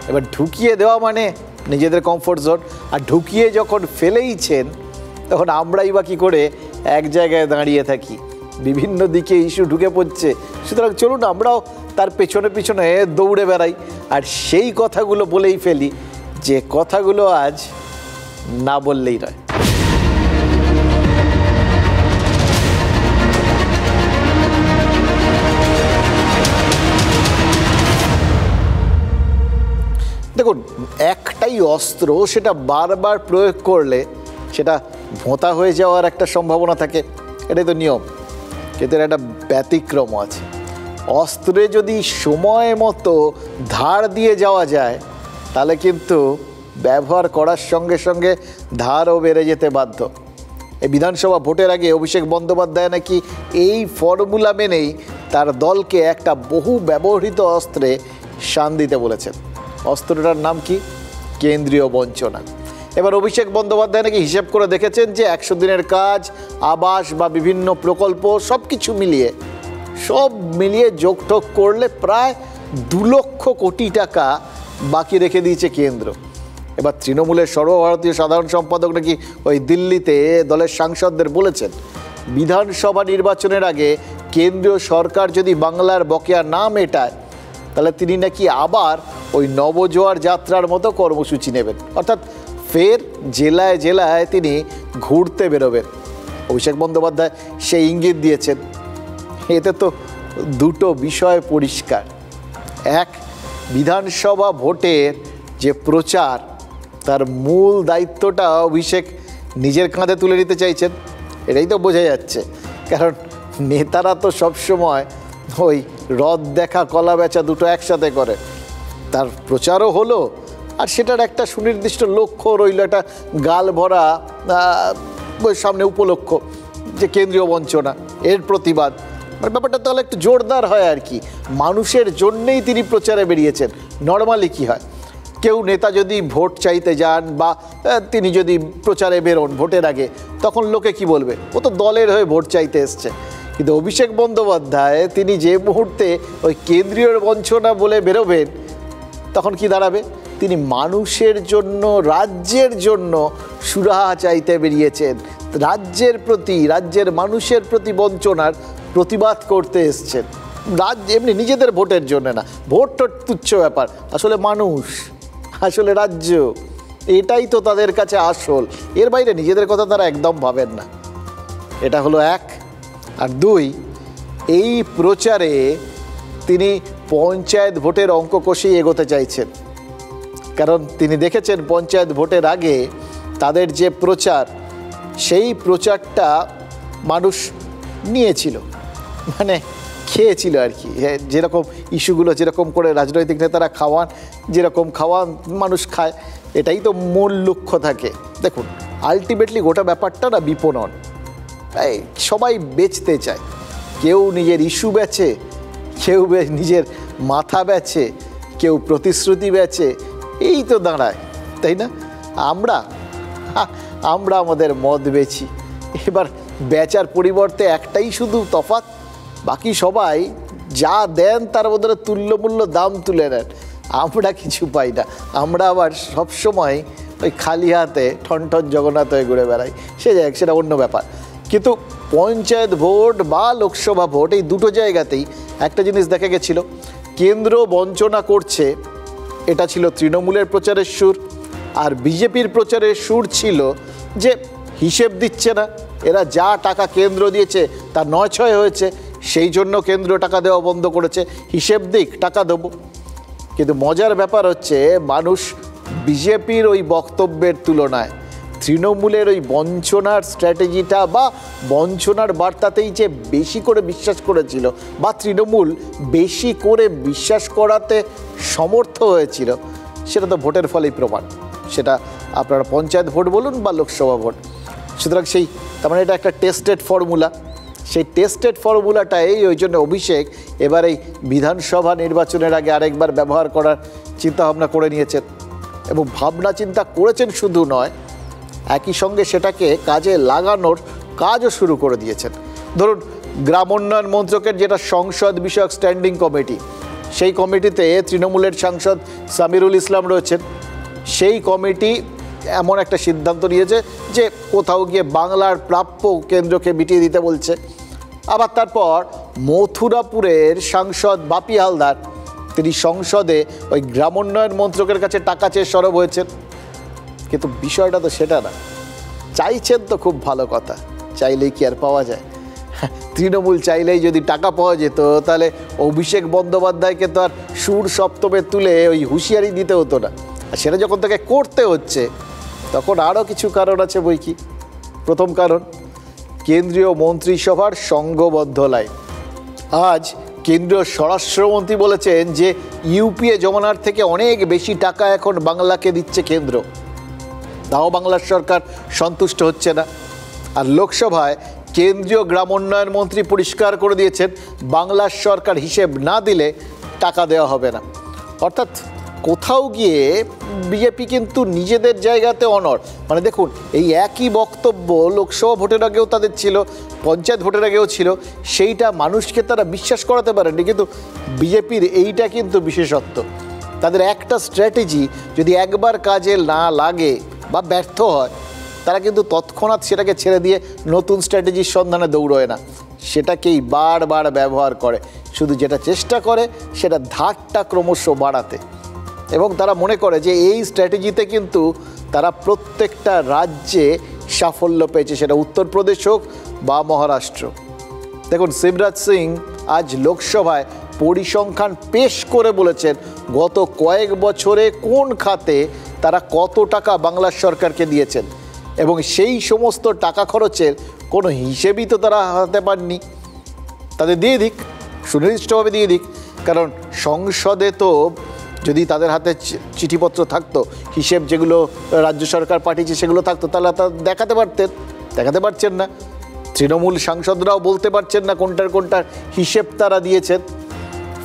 এবার ঢুকিয়ে দেওয়া মানে নিজেদের কমফোর্ট জোন, আর ঢুকিয়ে যখন ফেলেইছেন তখন আমরাই বা কী করে এক জায়গায় দাঁড়িয়ে থাকি? বিভিন্ন দিকে ইস্যু ঢুকে পড়ছে। সুতরাং চলুন আমরাও তার পেছনে পেছনে দৌড়ে বেড়াই, আর সেই কথাগুলো বলেই ফেলি যে কথাগুলো আজ না বললেই নয়। দেখুন, একটাই অস্ত্র, সেটা বারবার প্রয়োগ করলে সেটা ভোঁতা হয়ে যাওয়ার একটা সম্ভাবনা থাকে, এটাই তো নিয়ম। কিন্তু একটা ব্যতিক্রম আছে। অস্ত্রে যদি সময় মতো ধার দিয়ে যাওয়া যায়, তাহলে কিন্তু ব্যবহার করার সঙ্গে সঙ্গে ধারও বেড়ে যেতে বাধ্য। এই বিধানসভা ভোটের আগে অভিষেক বন্দ্যোপাধ্যায় নাকি এই ফর্মুলা মেনেই তার দলকে একটা বহু ব্যবহৃত অস্ত্রে শান দিতে বলেছেন। অস্ত্রটার নাম কি? কেন্দ্রীয় বঞ্চনা। এবার অভিষেক বন্দ্যোপাধ্যায় নাকি হিসেব করে দেখেছেন যে 100 দিনের কাজ, আবাস বা বিভিন্ন প্রকল্প সব কিছু মিলিয়ে যোগঠোক করলে প্রায় 2 লক্ষ কোটি টাকা বাকি রেখে দিয়েছে কেন্দ্র। এবার তৃণমূলের সর্বভারতীয় সাধারণ সম্পাদক নাকি ওই দিল্লিতে দলের সাংসদদের বলেছেন, বিধানসভা নির্বাচনের আগে কেন্দ্রীয় সরকার যদি বাংলার বকেয়া না মেটায়, তাহলে তিনি নাকি আবার ওই নবজোয়ার যাত্রার মতো কর্মসূচি নেবেন, অর্থাৎ ফের জেলায় জেলায় তিনি ঘুরতে বেরোবেন। অভিষেক বন্দ্যোপাধ্যায় সেই ইঙ্গিত দিয়েছেন। এতে তো দুটো বিষয় পরিষ্কার। এক, বিধানসভা ভোটের যে প্রচার, তার মূল দায়িত্বটা অভিষেক নিজের কাঁধে তুলে নিতে চাইছেন, এটাই তো বোঝা যাচ্ছে। কারণ নেতারা তো সবসময় ওই রথ দেখা কলা বেচা দুটো একসাথে করে। তার প্রচারও হলো, আর সেটার একটা সুনির্দিষ্ট লক্ষ্য রইল, একটা গাল ভরা সামনে উপলক্ষ যে কেন্দ্রীয় বঞ্চনা, এর প্রতিবাদ। মানে ব্যাপারটা তাহলে একটু জোরদার হয় আর কি। মানুষের জন্যেই তিনি প্রচারে বেরিয়েছেন। নর্মালি কী হয়, কেউ নেতা যদি ভোট চাইতে যান বা তিনি যদি প্রচারে বেরোন ভোটের আগে, তখন লোকে কি বলবে, ও তো দলের হয়ে ভোট চাইতে এসছে। কিন্তু অভিষেক বন্দ্যোপাধ্যায় তিনি যে মুহূর্তে ওই কেন্দ্রীয় বঞ্চনা বলে বেরোবেন, তখন কি দাঁড়াবে? তিনি মানুষের জন্য, রাজ্যের জন্য সুরাহা চাইতে বেরিয়েছেন, রাজ্যের প্রতি, রাজ্যের মানুষের প্রতি বঞ্চনার প্রতিবাদ করতে এসছেন। রাজ্য এমনি নিজেদের ভোটের জন্য না, ভোটটা তুচ্ছ ব্যাপার, আসলে মানুষ, আসলে রাজ্য, এটাই তো তাদের কাছে আসল। এর বাইরে নিজেদের কথা তারা একদম ভাবেন না। এটা হলো এক। আর দুই, এই প্রচারে তিনি পঞ্চায়েত ভোটের অঙ্ক কষেই এগোতে চাইছেন। কারণ তিনি দেখেছেন পঞ্চায়েত ভোটের আগে তাদের যে প্রচার, সেই প্রচারটা মানুষ নিয়েছিল, মানে খেয়েছিল আর কি। যেরকম ইস্যুগুলো যেরকম করে রাজনৈতিক নেতারা খাওয়ান, যেরকম খাওয়ান মানুষ খায়, এটাই তো মূল লক্ষ্য থাকে। দেখুন, আলটিমেটলি গোটা ব্যাপারটা না বিপণন। এই সবাই বেচতে চায়, কেউ নিজের ইস্যু বেচে, কেউ নিজের মাথা বেচে, কেউ প্রতিশ্রুতি বেচে, এই তো দাঁড়ায়, তাই না? আমরা আমাদের মদ বেচি। এবার বেচার পরিবর্তে একটাই শুধু তফাৎ, বাকি সবাই যা দেন তার বদলে তুল্যমূল্য দাম তুলে নেন, আমরা কিছু পাই না। আমরা আবার সবসময় ওই খালি হাতে ঠন জগন্নাথ হয়ে ঘুরে বেড়াই। সেটা অন্য ব্যাপার। কিন্তু পঞ্চায়েত ভোট বা লোকসভা ভোট, এই দুটো জায়গাতেই একটা জিনিস দেখা গেছিল, কেন্দ্র বঞ্চনা করছে, এটা ছিল তৃণমূলের প্রচারের সুর। আর বিজেপির প্রচারের সুর ছিল যে হিসেব দিচ্ছে না, এরা যা টাকা কেন্দ্র দিয়েছে তা ৯-৬ হয়েছে, সেই জন্য কেন্দ্র টাকা দেওয়া বন্ধ করেছে, হিসেব দিক, টাকা দেবো। কিন্তু মজার ব্যাপার হচ্ছে, মানুষ বিজেপির ওই বক্তব্যের তুলনায় তৃণমূলের ওই বঞ্চনার স্ট্র্যাটেজিটা বা বঞ্চনার বার্তাতেই যে বেশি করে বিশ্বাস করেছিল, বা তৃণমূল বেশি করে বিশ্বাস করাতে সমর্থ হয়েছিল, সেটা তো ভোটের ফলেই প্রমাণ। সেটা আপনারা পঞ্চায়েত ভোট বলুন বা লোকসভা ভোট। সুতরাং তার মানে এটা একটা টেস্টেড ফর্মুলা। সেই টেস্টেড ফর্মুলাটাই ওই জন্য অভিষেক এবার এই বিধানসভা নির্বাচনের আগে আরেকবার ব্যবহার করার চিন্তাভাবনা করে নিয়েছেন। এবং ভাবনা চিন্তা করেছেন শুধু নয়, একই সঙ্গে সেটাকে কাজে লাগানোর কাজও শুরু করে দিয়েছেন। ধরুন, গ্রাম উন্নয়ন মন্ত্রকের যেটা সংসদ বিষয়ক স্ট্যান্ডিং কমিটি, সেই কমিটিতে তৃণমূলের সাংসদ সামিরুল ইসলাম রয়েছেন। সেই কমিটি এমন একটা সিদ্ধান্ত নিয়েছে যে কোথাও গিয়ে বাংলার প্রাপ্য কেন্দ্রকে মিটিয়ে দিতে বলছে। আবার তারপর মথুরাপুরের সাংসদ বাপি হালদার, তিনি সংসদে ওই গ্রাম উন্নয়ন মন্ত্রকের কাছে টাকা চেয়ে সরব হয়েছেন। কিন্তু বিষয়টা তো সেটা না। চাইছেন তো খুব ভালো কথা, চাইলেই কি আর পাওয়া যায়? তৃণমূল চাইলেই যদি টাকা পাওয়া যেত, তাহলে অভিষেক বন্দ্যোপাধ্যায়কে তো আর সুর সপ্তমে তুলে ওই হুঁশিয়ারি দিতে হতো না। আর সেটা যখন তাকে করতে হচ্ছে, তখন আরও কিছু কারণ আছে বই কি। প্রথম কারণ, কেন্দ্রীয় মন্ত্রিসভার সংঘবদ্ধ লাইন। আজ কেন্দ্রীয় স্বরাষ্ট্রমন্ত্রী বলেছেন যে ইউপিএ জমানার থেকে অনেক বেশি টাকা এখন বাংলাকে দিচ্ছে কেন্দ্র, তাও বাংলার সরকার সন্তুষ্ট হচ্ছে না। আর লোকসভায় কেন্দ্রীয় গ্রাম উন্নয়ন মন্ত্রী পরিষ্কার করে দিয়েছেন, বাংলার সরকার হিসেব না দিলে টাকা দেওয়া হবে না। অর্থাৎ কোথাও গিয়ে বিজেপি কিন্তু নিজেদের জায়গাতে অনড়। মানে দেখুন, এই একই বক্তব্য লোকসভা ভোটের আগেও তাদের ছিল, পঞ্চায়েত ভোটের আগেও ছিল, সেইটা মানুষকে তারা বিশ্বাস করাতে পারেনি। কিন্তু বিজেপির এইটা কিন্তু বিশেষত্ব, তাদের একটা স্ট্র্যাটেজি যদি একবার কাজে না লাগে বা ব্যর্থ হয়, তারা কিন্তু তৎক্ষণাৎ সেটাকে ছেড়ে দিয়ে নতুন স্ট্র্যাটেজির সন্ধানে দৌড়য় না, সেটাকেই বারবার ব্যবহার করে। শুধু যেটা চেষ্টা করে সেটা ধারটা ক্রমশ বাড়াতে। এবং তারা মনে করে যে এই স্ট্র্যাটেজিতে কিন্তু তারা প্রত্যেকটা রাজ্যে সাফল্য পেয়েছে, সেটা উত্তরপ্রদেশ হোক বা মহারাষ্ট্র। দেখুন, শিবরাজ সিং আজ লোকসভায় পরিসংখ্যান পেশ করে বলেছেন গত কয়েক বছরে কোন খাতে তারা কত টাকা বাংলার সরকারকে দিয়েছেন, এবং সেই সমস্ত টাকা খরচের কোনো হিসেবই তো তারা হাতে পাননি। তাদের দিয়ে দিক, সুনির্দিষ্টভাবে দিয়ে দিক, কারণ সংসদে তো যদি তাদের হাতে চিঠিপত্র থাকতো, হিসেব যেগুলো রাজ্য সরকার পাঠিয়েছে সেগুলো থাকতো, তাহলে তা দেখাতে পারতেন, দেখাতে পারছেন না। তৃণমূল সাংসদরাও বলতে পারছেন না কোনটার হিসেব তারা দিয়েছেন।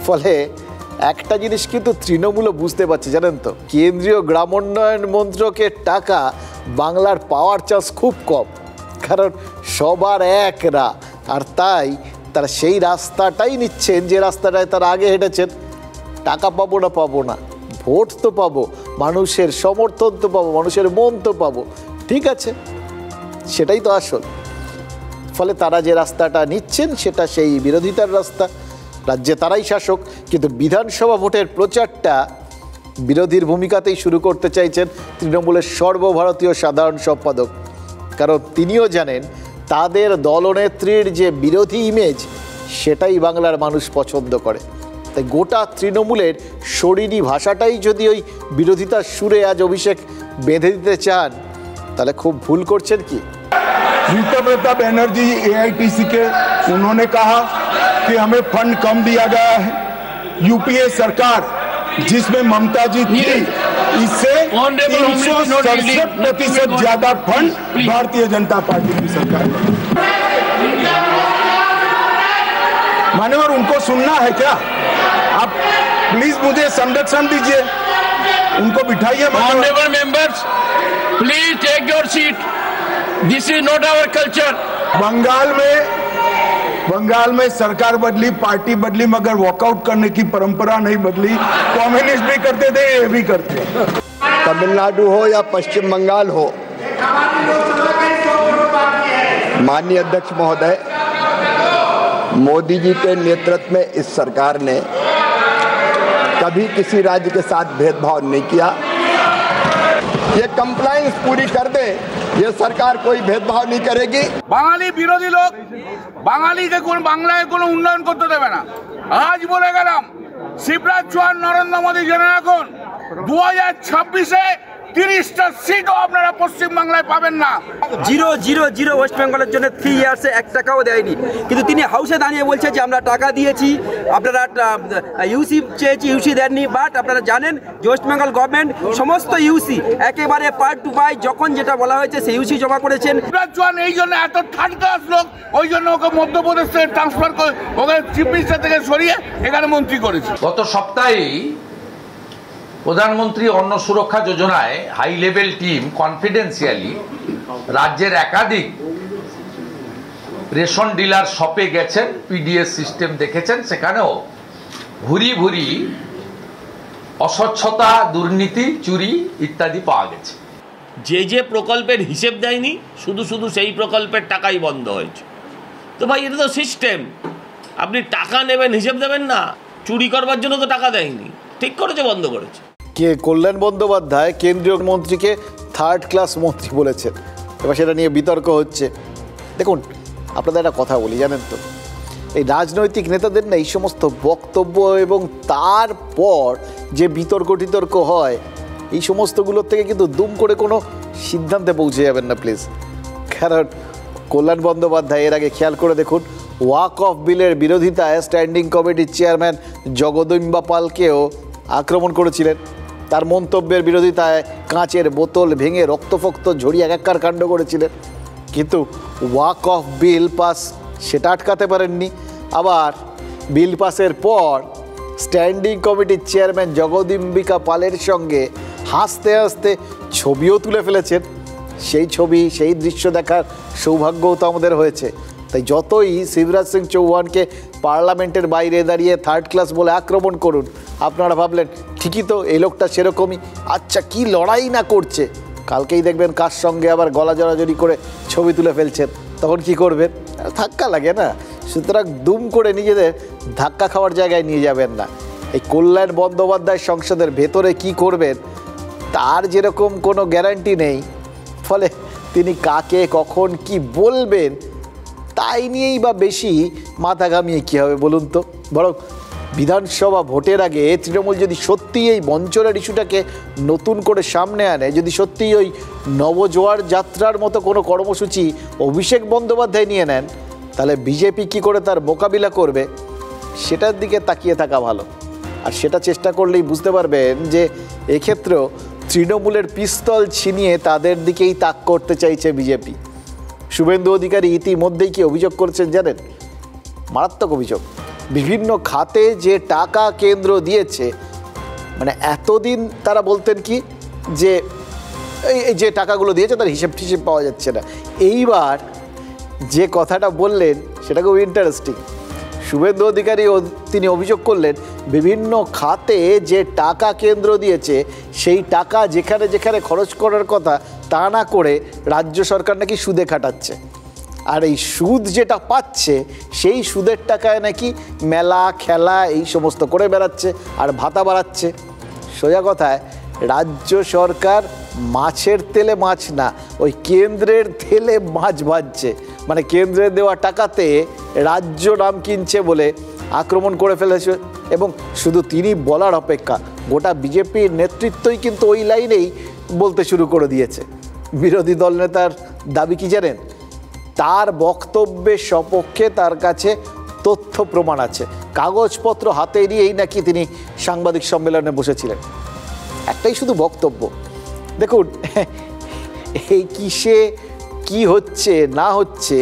ফলে একটা জিনিস কিন্তু তৃণমূলও বুঝতে পারছে, জানেন তো, কেন্দ্রীয় গ্রাম উন্নয়ন মন্ত্রকের টাকা বাংলার পাওয়ার চান্স খুব কম, কারণ সবার একরা। আর তাই তারা সেই রাস্তাটাই নিচ্ছেন যে রাস্তাটায় তারা আগে হেঁটেছেন। টাকা পাবো না, ভোট তো পাবো, মানুষের সমর্থন তো পাবো, মানুষের মন তো পাবো, ঠিক আছে, সেটাই তো আসল। ফলে তারা যে রাস্তাটা নিচ্ছেন সেটা সেই বিরোধিতার রাস্তা, রাজ্যে তারাই শাসক, কিন্তু বিধানসভা ভোটের প্রচারটা বিরোধীর ভূমিকাতেই শুরু করতে চাইছেন তৃণমূলের সর্বভারতীয় সাধারণ সম্পাদক। কারণ তিনিও জানেন তাদের দলনেত্রীর যে বিরোধী ইমেজ সেটাই বাংলার মানুষ পছন্দ করে। তাই গোটা তৃণমূলের শরীরী ভাষাটাই যদি ওই বিরোধিতার সুরে আজ অভিষেক বেঁধে দিতে চান তাহলে খুব ভুল করছেন কি। रीता प्रताप बनर्जी एआईटीसी के, उन्होंने कहा कि हमें फंड कम दिया गया है। यूपीए सरकार जिसमें ममता जी थी, इससे 367% ज्यादा फंड भारतीय जनता पार्टी की सरकार ने। मान्यवर, उनको सुनना है क्या? आप प्लीज मुझे संरक्षण दीजिए, उनको बिठाइए। Honourable members, please take your seat. This is not our culture. Bengal में सरकार बदली, पार्टी बदली, मगर वॉकआउट करने की परंपरा नहीं बदली। कम्युनिस्ट भी करते थे, ये भी करते हैं। तमिलनाडु हो या पश्चिम बंगाल हो, माननीय अध्यक्ष महोदय, मोदी जी के नेतृत्व में इस सरकार ने कभी किसी राज्य के साथ भेदभाव नहीं किया। ये कंप्लायंस पूरी कर दे, ये सरकार कोई भेदभाव नहीं करेगी। বাঙালি বিরোধী লোক বাঙালিকে কোন বাংলায় কোনো উন্নয়ন করতে দেবে না। আজ বলে গেলাম, শিবরাজ চৌহান, নরেন্দ্র মোদী জেনে রাখুন, 2026-এ 30টা সিটও আপনারা পশ্চিম বাংলায় পাবেন না। 0 ওয়েস্ট বেঙ্গলের জন্য 3 ইয়ার্সে 1 টাকাও দেয়নি, কিন্তু তিনি হাউসে দাঁড়িয়ে বলছে যে আমরা টাকা দিয়েছি, আপনারা ইউসি চেয়েছি, ইউসি দেননি। বাট আপনারা জানেন যে ওয়েস্ট বেঙ্গল গভর্নমেন্ট সমস্ত ইউসি একেবারে পার্ট টু পাই যখন যেটা বলা হয়েছে সেই ইউসি জমা করেছেন। শিবরাজ চৌহান এই জন্য এত থার্ড ক্লাস লোক, ওই জন্য ওকে মধ্যপ্রদেশ থেকে ট্রান্সফার করে ওকে চিফ মিনিস্টার থেকে সরিয়ে এখানে মন্ত্রী করেছে। গত সপ্তাহে প্রধানমন্ত্রী অন্ন সুরক্ষা যোজনায় হাই লেভেল টিম কনফিডেন্সিয়ালি রাজ্যের একাধিক রেশন ডিলার শপে গেছেন, পিডিএস সিস্টেম দেখেছেন, সেখানেও ভুরি ভুরি অস্বচ্ছতা, দুর্নীতি, চুরি ইত্যাদি পাওয়া গেছে। যে প্রকল্পের হিসেব দেয়নি, শুধু সেই প্রকল্পের টাকাই বন্ধ হয়েছে। তো ভাই, এটা তো সিস্টেম, আপনি টাকা নেবেন, হিসেব দেবেন না। চুরি করবার জন্য তো টাকা দেয়নি, ঠিক করেছে, বন্ধ করেছে। কে কল্যাণ বন্দ্যোপাধ্যায় কেন্দ্রীয় মন্ত্রীকে থার্ড ক্লাস মন্ত্রী বলেছেন, এবার সেটা নিয়ে বিতর্ক হচ্ছে। দেখুন, আপনাদের একটা কথা বলি, জানেন তো, এই রাজনৈতিক নেতাদের না এই সমস্ত বক্তব্য এবং তারপর যে বিতর্ক হয়, এই সমস্তগুলোর থেকে কিন্তু দুম করে কোনো সিদ্ধান্তে পৌঁছে যাবেন না প্লিজ। কারণ কল্যাণ বন্দ্যোপাধ্যায় এর আগে খেয়াল করে দেখুন, ওয়াক অফ বিলের বিরোধিতায় স্ট্যান্ডিং কমিটির চেয়ারম্যান জগদম্বা পালকেও আক্রমণ করেছিলেন। তার মন্তব্যের বিরোধিতায় কাঁচের বোতল ভেঙে রক্তফক্ত ঝরিয়ে একাকার কাণ্ড করেছিলেন। কিন্তু ওয়াক অফ বিল পাস সেটা আটকাতে পারেননি। আবার বিল পাসের পর স্ট্যান্ডিং কমিটির চেয়ারম্যান জগদম্বিকা পালের সঙ্গে হাসতে হাসতে ছবিও তুলে ফেলেছেন। সেই ছবি, সেই দৃশ্য দেখার সৌভাগ্যও তো আমাদের হয়েছে। তাই যতই শিবরাজ সিং চৌহানকে পার্লামেন্টের বাইরে দাঁড়িয়ে থার্ড ক্লাস বলে আক্রমণ করুন, আপনারা ভাবলেন ঠিকই তো, এই লোকটা সেরকমই, আচ্ছা কি লড়াই না করছে, কালকেই দেখবেন কার সঙ্গে আবার গলা জড়াজড়ি করে ছবি তুলে ফেলছেন, তখন কি করবেন? ধাক্কা লাগে না। সুতরাং দুম করে নিজেদের ধাক্কা খাওয়ার জায়গায় নিয়ে যাবেন না। এই কল্যাণ বন্দ্যোপাধ্যায় সংসদের ভেতরে কি করবেন তার যেরকম কোনো গ্যারান্টি নেই। ফলে তিনি কাকে কখন কি বলবেন তাই নিয়েই বা বেশি মাথা ঘামিয়ে কী হবে বলুন তো। বরং বিধানসভা ভোটের আগে তৃণমূল যদি সত্যিই এই বঞ্চনার ইস্যুটাকে নতুন করে সামনে আনে, যদি সত্যিই ওই নবজোয়ার যাত্রার মতো কোনো কর্মসূচি অভিষেক বন্দ্যোপাধ্যায় নিয়ে নেন, তাহলে বিজেপি কী করে তার মোকাবিলা করবে সেটার দিকে তাকিয়ে থাকা ভালো। আর সেটা চেষ্টা করলেই বুঝতে পারবেন যে এক্ষেত্রেও তৃণমূলের পিস্তল ছিনিয়ে তাদের দিকেই তাক করতে চাইছে বিজেপি। শুভেন্দু অধিকারী ইতিমধ্যেই কি অভিযোগ করেছেন জানেন? মারাত্মক অভিযোগ। বিভিন্ন খাতে যে টাকা কেন্দ্র দিয়েছে, মানে এতদিন তারা বলতেন কি যে এই যে টাকাগুলো দিয়েছে তার হিসেব পাওয়া যাচ্ছে না। এইবার যে কথাটা বললেন সেটা খুব ইন্টারেস্টিং। শুভেন্দু অধিকারী তিনি অভিযোগ করলেন বিভিন্ন খাতে যে টাকা কেন্দ্র দিয়েছে সেই টাকা যেখানে যেখানে খরচ করার কথা তা না করে রাজ্য সরকার নাকি সুদে খাটাচ্ছে। আর এই সুদ যেটা পাচ্ছে সেই সুদের টাকায় নাকি মেলা খেলা এই সমস্ত করে বেড়াচ্ছে আর ভাতা বাড়াচ্ছে। সোজা কথায় রাজ্য সরকার মাছের তেলে মাছ না, ওই কেন্দ্রের তেলে মাছ ভাজছে। মানে কেন্দ্রের দেওয়া টাকাতে রাজ্য নাম কিনছে বলে আক্রমণ করে ফেলেছে। এবং শুধু তিনি বলার অপেক্ষা, গোটা বিজেপির নেতৃত্বই কিন্তু ওই লাইনেই বলতে শুরু করে দিয়েছে। বিরোধী দল নেতার দাবি কি জানেন? তার বক্তব্যের সপক্ষে তার কাছে তথ্য প্রমাণ আছে। কাগজপত্র হাতে নিয়েই নাকি তিনি সাংবাদিক সম্মেলনে বসেছিলেন। একটাই শুধু বক্তব্য। দেখুন, এই কিসে কি হচ্ছে না হচ্ছে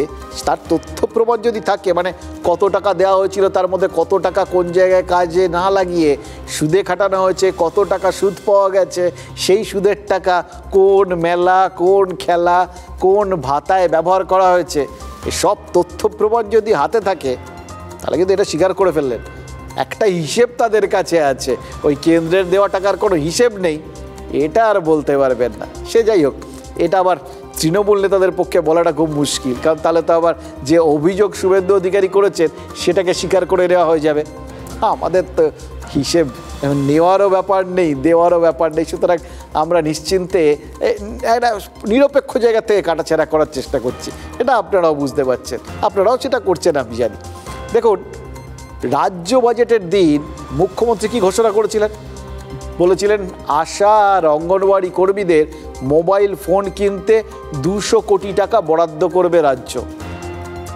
তার তথ্য প্রমাণ যদি থাকে, মানে কত টাকা দেওয়া হয়েছিল, তার মধ্যে কত টাকা কোন জায়গায় কাজে না লাগিয়ে সুদে খাটানো হয়েছে, কত টাকা সুদ পাওয়া গেছে, সেই সুদের টাকা কোন মেলা, কোন খেলা, কোন ভাতায় ব্যবহার করা হয়েছে, সব তথ্য প্রমাণ যদি হাতে থাকে তাহলে কিন্তু এটা স্বীকার করে ফেললেন। একটা হিসেব তাদের কাছে আছে, ওই কেন্দ্রের দেওয়া টাকার কোনো হিসেব নেই, এটা আর বলতে পারবেন না। সে যাই হোক, এটা আবার তৃণমূল নেতাদের পক্ষে বলাটা খুব মুশকিল, কারণ তাহলে তো আবার যে অভিযোগ শুভেন্দু অধিকারী করেছেন সেটাকে স্বীকার করে নেওয়া হয়ে যাবে। আমাদের তো হিসেব নেওয়ারও ব্যাপার নেই, দেওয়ারও ব্যাপার নেই, সুতরাং আমরা নিশ্চিন্তে একটা নিরপেক্ষ জায়গা থেকে কাটাছেড়া করার চেষ্টা করছি। এটা আপনারাও বুঝতে পারছেন, আপনারাও সেটা করছেন আমি জানি। দেখুন, রাজ্য বাজেটের দিন মুখ্যমন্ত্রী কি ঘোষণা করেছিলেন? বলেছিলেন আশা আর অঙ্গনওয়াড়ি কর্মীদের মোবাইল ফোন কিনতে 200 কোটি টাকা বরাদ্দ করবে রাজ্য।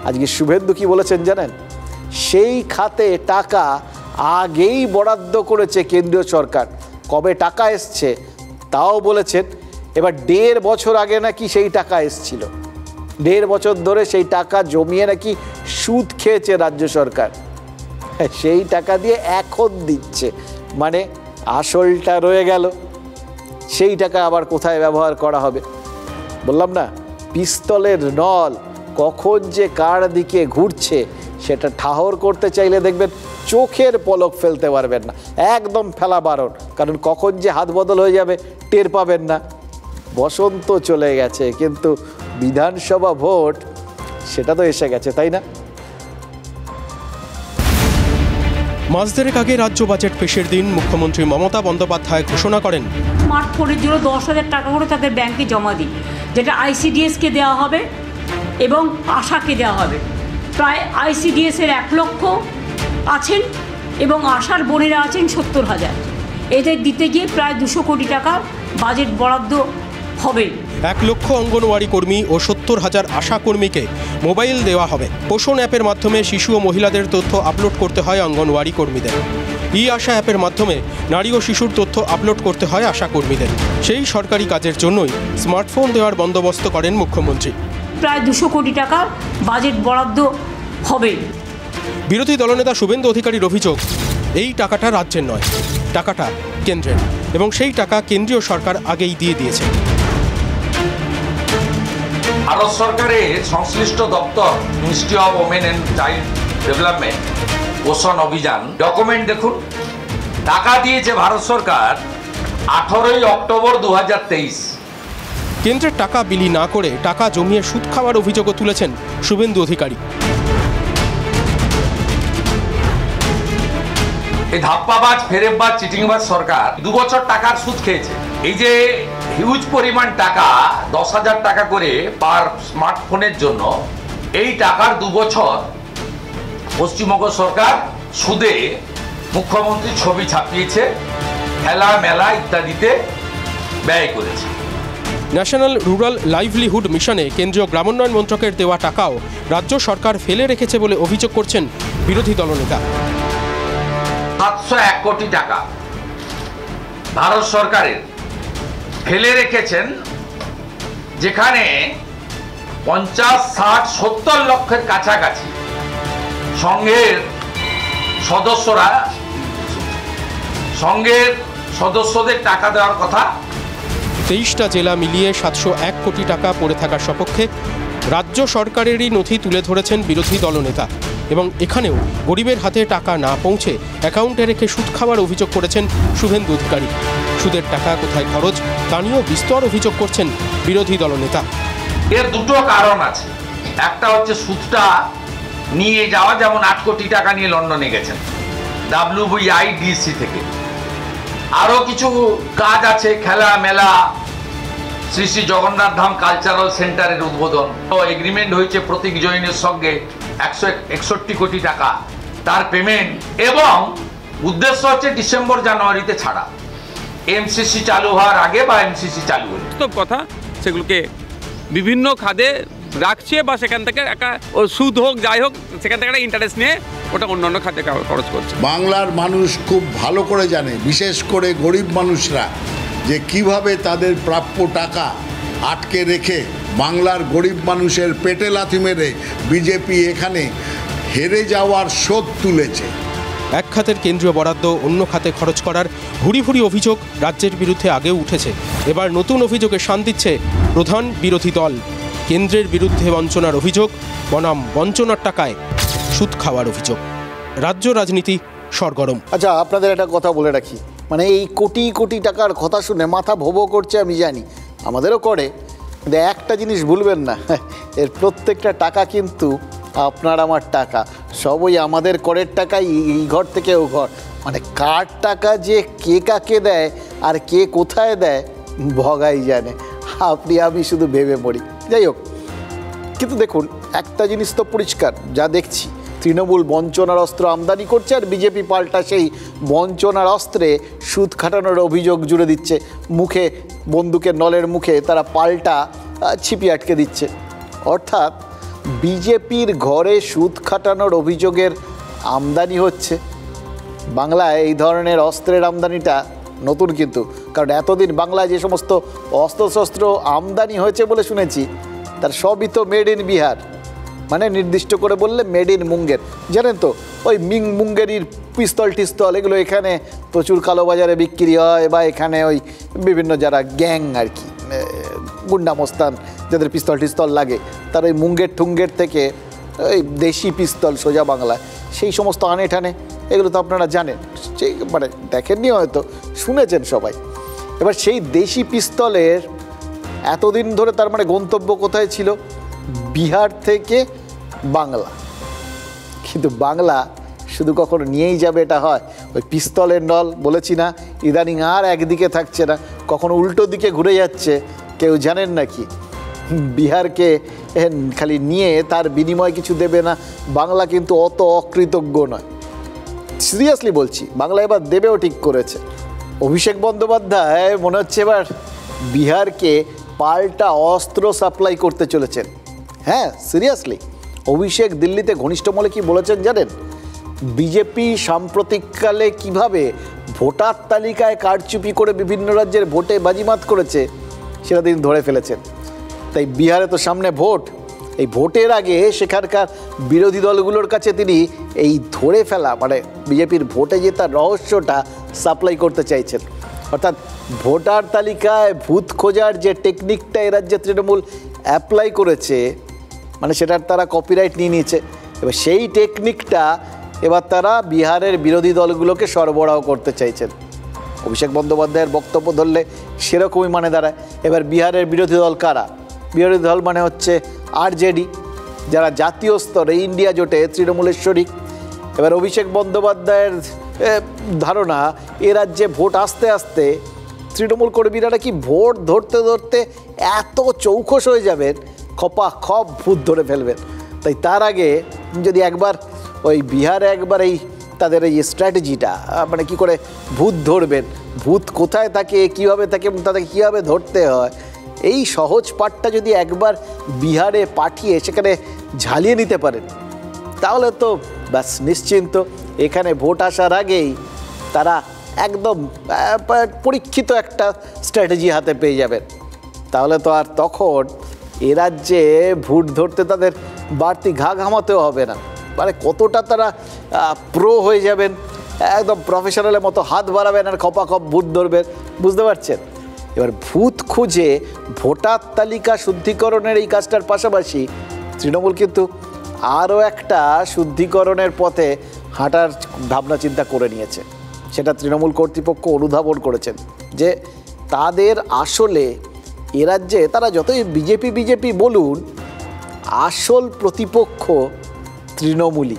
আজকে শুভেন্দু কি বলেছেন জানেন? সেই খাতে টাকা আগেই বরাদ্দ করেছে কেন্দ্রীয় সরকার। কবে টাকা এসছে তাও বলেছেন। এবার 1.5 বছর আগে নাকি সেই টাকা এসছিল, 1.5 বছর ধরে সেই টাকা জমিয়ে নাকি সুদ খেয়েছে রাজ্য সরকার। সেই টাকা দিয়ে এখন দিচ্ছে, মানে আসলটা রয়ে গেল। সেই টাকা আবার কোথায় ব্যবহার করা হবে? বললাম না, পিস্তলের নল কখন যে কার দিকে ঘুরছে সেটা ঠাহর করতে চাইলে দেখবেন চোখের পলক ফেলতে পারবেন না, একদম ফেলা বারণ, কারণ কখন যে হাত বদল হয়ে যাবে টের পাবেন না। বসন্ত চলে গেছে, কিন্তু বিধানসভা ভোট সেটা তো এসে গেছে, তাই না? মাস দেড়েক আগে রাজ্য বাজেট পেশের দিন মুখ্যমন্ত্রী মমতা বন্দ্যোপাধ্যায় ঘোষণা করেন স্মার্টফোনের জন্য 10,000 টাকা করে তাদের ব্যাংকে জমা দিই, যেটা আইসিডিএসকে দেওয়া হবে এবং আশাকে দেওয়া হবে। প্রায় আইসিডিএসের 1 লক্ষ আছেন এবং আশার বোনেরা আছেন 70,000। এদের দিতে গিয়ে প্রায় 200 কোটি টাকা বাজেট বরাদ্দ হবে। 1 লক্ষ অঙ্গনওয়াড়ি কর্মী ও 70,000 আশা কর্মীকে মোবাইল দেওয়া হবে। পোষণ অ্যাপের মাধ্যমে শিশু ও মহিলাদের তথ্য আপলোড করতে হয় অঙ্গনওয়াড়ি কর্মীদের। ই আশা অ্যাপের মাধ্যমে নারী ও শিশুর তথ্য আপলোড করতে হয় আশা কর্মীদের। সেই সরকারি কাজের জন্যই স্মার্টফোন দেওয়ার বন্দোবস্ত করেন মুখ্যমন্ত্রী। প্রায় 200 কোটি টাকা বাজেট বরাদ্দ হবে। বিরোধী দলনেতা শুভেন্দু অধিকারীর অভিযোগ, এই টাকাটা রাজ্যের নয়, টাকাটা কেন্দ্রের, এবং সেই টাকা কেন্দ্রীয় সরকার আগেই দিয়ে দিয়েছে। ভারত সরকারের সংশ্লিষ্ট দপ্তর ministry of women and child development পোষণ অভিযান ডকুমেন্ট দেখুন, টাকা দিয়েছে ভারত সরকার 18 অক্টোবর 2023। কেন্দ্রের টাকা বিলি না করে টাকা জমিয়ে সুদ খাওয়ার অভিযোগও তুলেছেন শুভেন্দু অধিকারী। এই ধাপ্পাবাজ, ফেরেববাজ, চিটিংবাজ সরকার 2 বছর টাকার সুদ খেয়েছে। এই যে হিউজ পরিমাণ টাকা, 10,000 টাকা করে পার স্মার্টফোনের জন্য, এই টাকার 2 বছর পশ্চিমবঙ্গ সরকার সুদে মুখ্যমন্ত্রী ছবি ছাপিয়েছে, খেলা মেলা ইত্যাদিতে ব্যয় করেছে। ন্যাশনাল রুরাল লাইভলিহুড মিশনে কেন্দ্রীয় গ্রামোন্নয়ন মন্ত্রকের দেওয়া টাকাও রাজ্য সরকার ফেলে রেখেছে বলে অভিযোগ করছেন বিরোধী দলনেতা। 701 কোটি টাকা ভারত সরকারের ফেলে রেখেছেন, যেখানে 50, 60, 70 লক্ষের কাছাকাছি সংঘের সদস্যদের টাকা দেওয়ার কথা। 23টা জেলা মিলিয়ে 701 কোটি টাকা পড়ে থাকার সপক্ষে রাজ্য সরকারেরই নথি তুলে ধরেছেন বিরোধী দলনেতা। এবং এখানেও গরিবের হাতে টাকা না পৌঁছে অ্যাকাউন্টে রেখে সুদ খাওয়ার অভিযোগ করেছেন শুভেন্দু অধিকারী। সুদের টাকা কোথায় খরচ তা নিয়েও বিস্তর অভিযোগ করছেন বিরোধী দলনেতা। এর দুটো কারণ আছে। একটা হচ্ছে সুদটা নিয়ে যাওয়া, যেমন 8 কোটি টাকা নিয়ে লন্ডনে গেছেন WVIDC থেকে। আরও কিছু কাজ আছে, খেলা মেলা, শ্রী শ্রী জগন্নাথ ধাম কালচারাল সেন্টারের উদ্বোধন, তো এগ্রিমেন্ট হয়েছে প্রতীক জৈনের সঙ্গে 161 কোটি টাকা তার পেমেন্ট, এবং উদ্দেশ্য হচ্ছে ডিসেম্বর জানুয়ারিতে ছাড়া, MCC চালু হওয়ার আগে বা MCC চালু হলে। বাস্তব কথা, সেগুলোকে বিভিন্ন খাদে রাখছে বা সেখান থেকে একটা সুদ হোক যাই হোক সেখান থেকে একটা ইন্টারেস্ট নিয়ে ওটা অন্যান্য খাতে খরচ করছে। বাংলার মানুষ খুব ভালো করে জানে, বিশেষ করে গরিব মানুষরা, যে কিভাবে তাদের প্রাপ্য টাকা আটকে রেখে বাংলার গরিব মানুষের পেটে লাথি মেরে বিজেপি এখানে হেরে যাওয়ার শোধ তুলেছে। এক খাতের কেন্দ্রীয় বরাদ্দ অন্য খাতে খরচ করার ভুরি ভুরি অভিযোগ রাজ্যের বিরুদ্ধে আগেও উঠেছে। এবার নতুন অভিযোগে শান দিচ্ছে প্রধান বিরোধী দল। কেন্দ্রের বিরুদ্ধে বঞ্চনার অভিযোগ বনাম বঞ্চনার টাকায় সুদ খাওয়ার অভিযোগ। রাজ্য রাজনীতি সরগরম। আচ্ছা, আপনাদের একটা কথা বলে রাখি, মানে এই কোটি কোটি টাকার কথা শুনে মাথা ভোবো করছে আমি জানি, আমাদেরও করে, কিন্তু একটা জিনিস ভুলবেন না, এর প্রত্যেকটা টাকা কিন্তু আপনার আমার টাকা, সবই আমাদের করের টাকাই, এই ঘর থেকে ও ঘর, মানে কার টাকা যে কে কাকে দেয় আর কে কোথায় দেয় ভগাই জানে, আপনি আমি শুধু ভেবে মরি। যাই হোক, কিন্তু দেখুন একটা জিনিস তো পরিষ্কার, যা দেখছি তৃণমূল বঞ্চনার অস্ত্র আমদানি করছে আর বিজেপি পাল্টা সেই বঞ্চনার অস্ত্রে সুদ খাটানোর অভিযোগ জুড়ে দিচ্ছে, মুখে বন্দুকের নলের মুখে তারা পাল্টা ছিপি আটকে দিচ্ছে। অর্থাৎ বিজেপির ঘরে সুদ খাটানোর অভিযোগের আমদানি হচ্ছে। বাংলায় এই ধরনের অস্ত্রের আমদানিটা নতুন কিন্তু, কারণ এতদিন বাংলায় যে সমস্ত অস্ত্রশস্ত্র আমদানি হয়েছে বলে শুনেছি তার সবই তো মেড ইন বিহার, মানে নির্দিষ্ট করে বললে মেড ইন মুঙ্গের। জানেন তো, ওই মুঙ্গেরির পিস্তল টিস্তল এগুলো এখানে প্রচুর কালোবাজারে বিক্রি হয়, বা এখানে ওই বিভিন্ন যারা গ্যাং আর কি, গুন্ডা মস্তান যাদের পিস্তল টিস্তল লাগে, তার ওই মুঙ্গের ঠুঙ্গের থেকে ওই দেশি পিস্তল সোজা বাংলায় সেই সমস্ত আনে ঠানে, এগুলো তো আপনারা জানেন, সেই মানে দেখেননি হয়তো, শুনেছেন সবাই। এবার সেই দেশি পিস্তলের এতদিন ধরে তার মানে গন্তব্য কোথায় ছিল? বিহার থেকে বাংলা। কিন্তু বাংলা শুধু কখনো নিয়েই যাবে এটা হয়? ওই পিস্তলের নল বলেছি না, ইদানিং আর একদিকে থাকছে না, কখনো উল্টো দিকে ঘুরে যাচ্ছে, কেউ জানেন নাকি? বিহারকে খালি নিয়ে তার বিনিময়ে কিছু দেবে না, বাংলা কিন্তু অত অকৃতজ্ঞ নয়, সিরিয়াসলি বলছি, বাংলা এবার দেবেও ঠিক করেছে। অভিষেক বন্দ্যোপাধ্যায় মনে হচ্ছে এবার বিহারকে পাল্টা অস্ত্র সাপ্লাই করতে চলেছেন। হ্যাঁ, সিরিয়াসলি, অভিষেক দিল্লিতে ঘনিষ্ঠ মহলে কি বলেছেন জানেন? বিজেপি সাম্প্রতিককালে কিভাবে ভোটার তালিকায় কারচুপি করে বিভিন্ন রাজ্যের ভোটে বাজিমাত করেছে সেটা তিনি ধরে ফেলেছেন। তাই বিহারে তো সামনে ভোট, এই ভোটের আগে সেখানকার বিরোধী দলগুলোর কাছে তিনি এই ধরে ফেলা মানে বিজেপির ভোটে জেতার রহস্যটা সাপ্লাই করতে চাইছেন। অর্থাৎ ভোটার তালিকায় ভূত খোঁজার যে টেকনিকটা এ রাজ্যে তৃণমূল অ্যাপ্লাই করেছে, মানে সেটার তারা কপিরাইট নিয়ে নিয়েছে, এবার সেই টেকনিকটা এবার তারা বিহারের বিরোধী দলগুলোকে সরবরাহ করতে চাইছেন। অভিষেক বন্দ্যোপাধ্যায়ের বক্তব্য ধরলে সেরকমই মানে দাঁড়ায়। এবার বিহারের বিরোধী দল কারা? বিরোধী দল মানে হচ্ছে আরজেডি, যারা জাতীয় স্তরে ইন্ডিয়া জোটে তৃণমূলের শরিক। এবার অভিষেক বন্দ্যোপাধ্যায়ের ধারণা এ রাজ্যে ভোট আসতে আসতে তৃণমূল কর্মীরা কি ভোট ধরতে ধরতে এত চৌখস হয়ে যাবেন, খপা খপ ভূত ধরে ফেলবেন। তাই তার আগে যদি একবার ওই বিহারে একবার এই তাদের এই স্ট্র্যাটেজিটা মানে কি করে ভূত ধরবেন, ভূত কোথায় থাকে, কীভাবে থাকে এবং তাদেরকে কীভাবে ধরতে হয়, এই সহজ পাঠটা যদি একবার বিহারে পাঠিয়ে সেখানে ঝালিয়ে নিতে পারেন, তাহলে তো ব্যাস নিশ্চিন্ত, এখানে ভোট আসার আগেই তারা একদম পরীক্ষিত একটা স্ট্র্যাটেজি হাতে পেয়ে যাবেন। তাহলে তো আর তখন এ রাজ্যে ভোট ধরতে তাদের বাড়তি ঘা ঘামাতেও হবে না, মানে কতটা তারা প্রো হয়ে যাবেন, একদম প্রফেশনালের মতো হাত বাড়াবেন আর খপা খপ ভোট ধরবেন, বুঝতে পারছেন? এবার ভূত খুঁজে ভোটার তালিকা শুদ্ধিকরণের এই কাজটার পাশাপাশি তৃণমূল কিন্তু আরও একটা শুদ্ধিকরণের পথে হাঁটার ভাবনা চিন্তা করে নিয়েছে। সেটা তৃণমূল কর্তৃপক্ষ অনুধাবন করেছেন যে তাদের আসলে এ রাজ্যে তারা যতই বিজেপি বলুন, আসল প্রতিপক্ষ তৃণমূলই।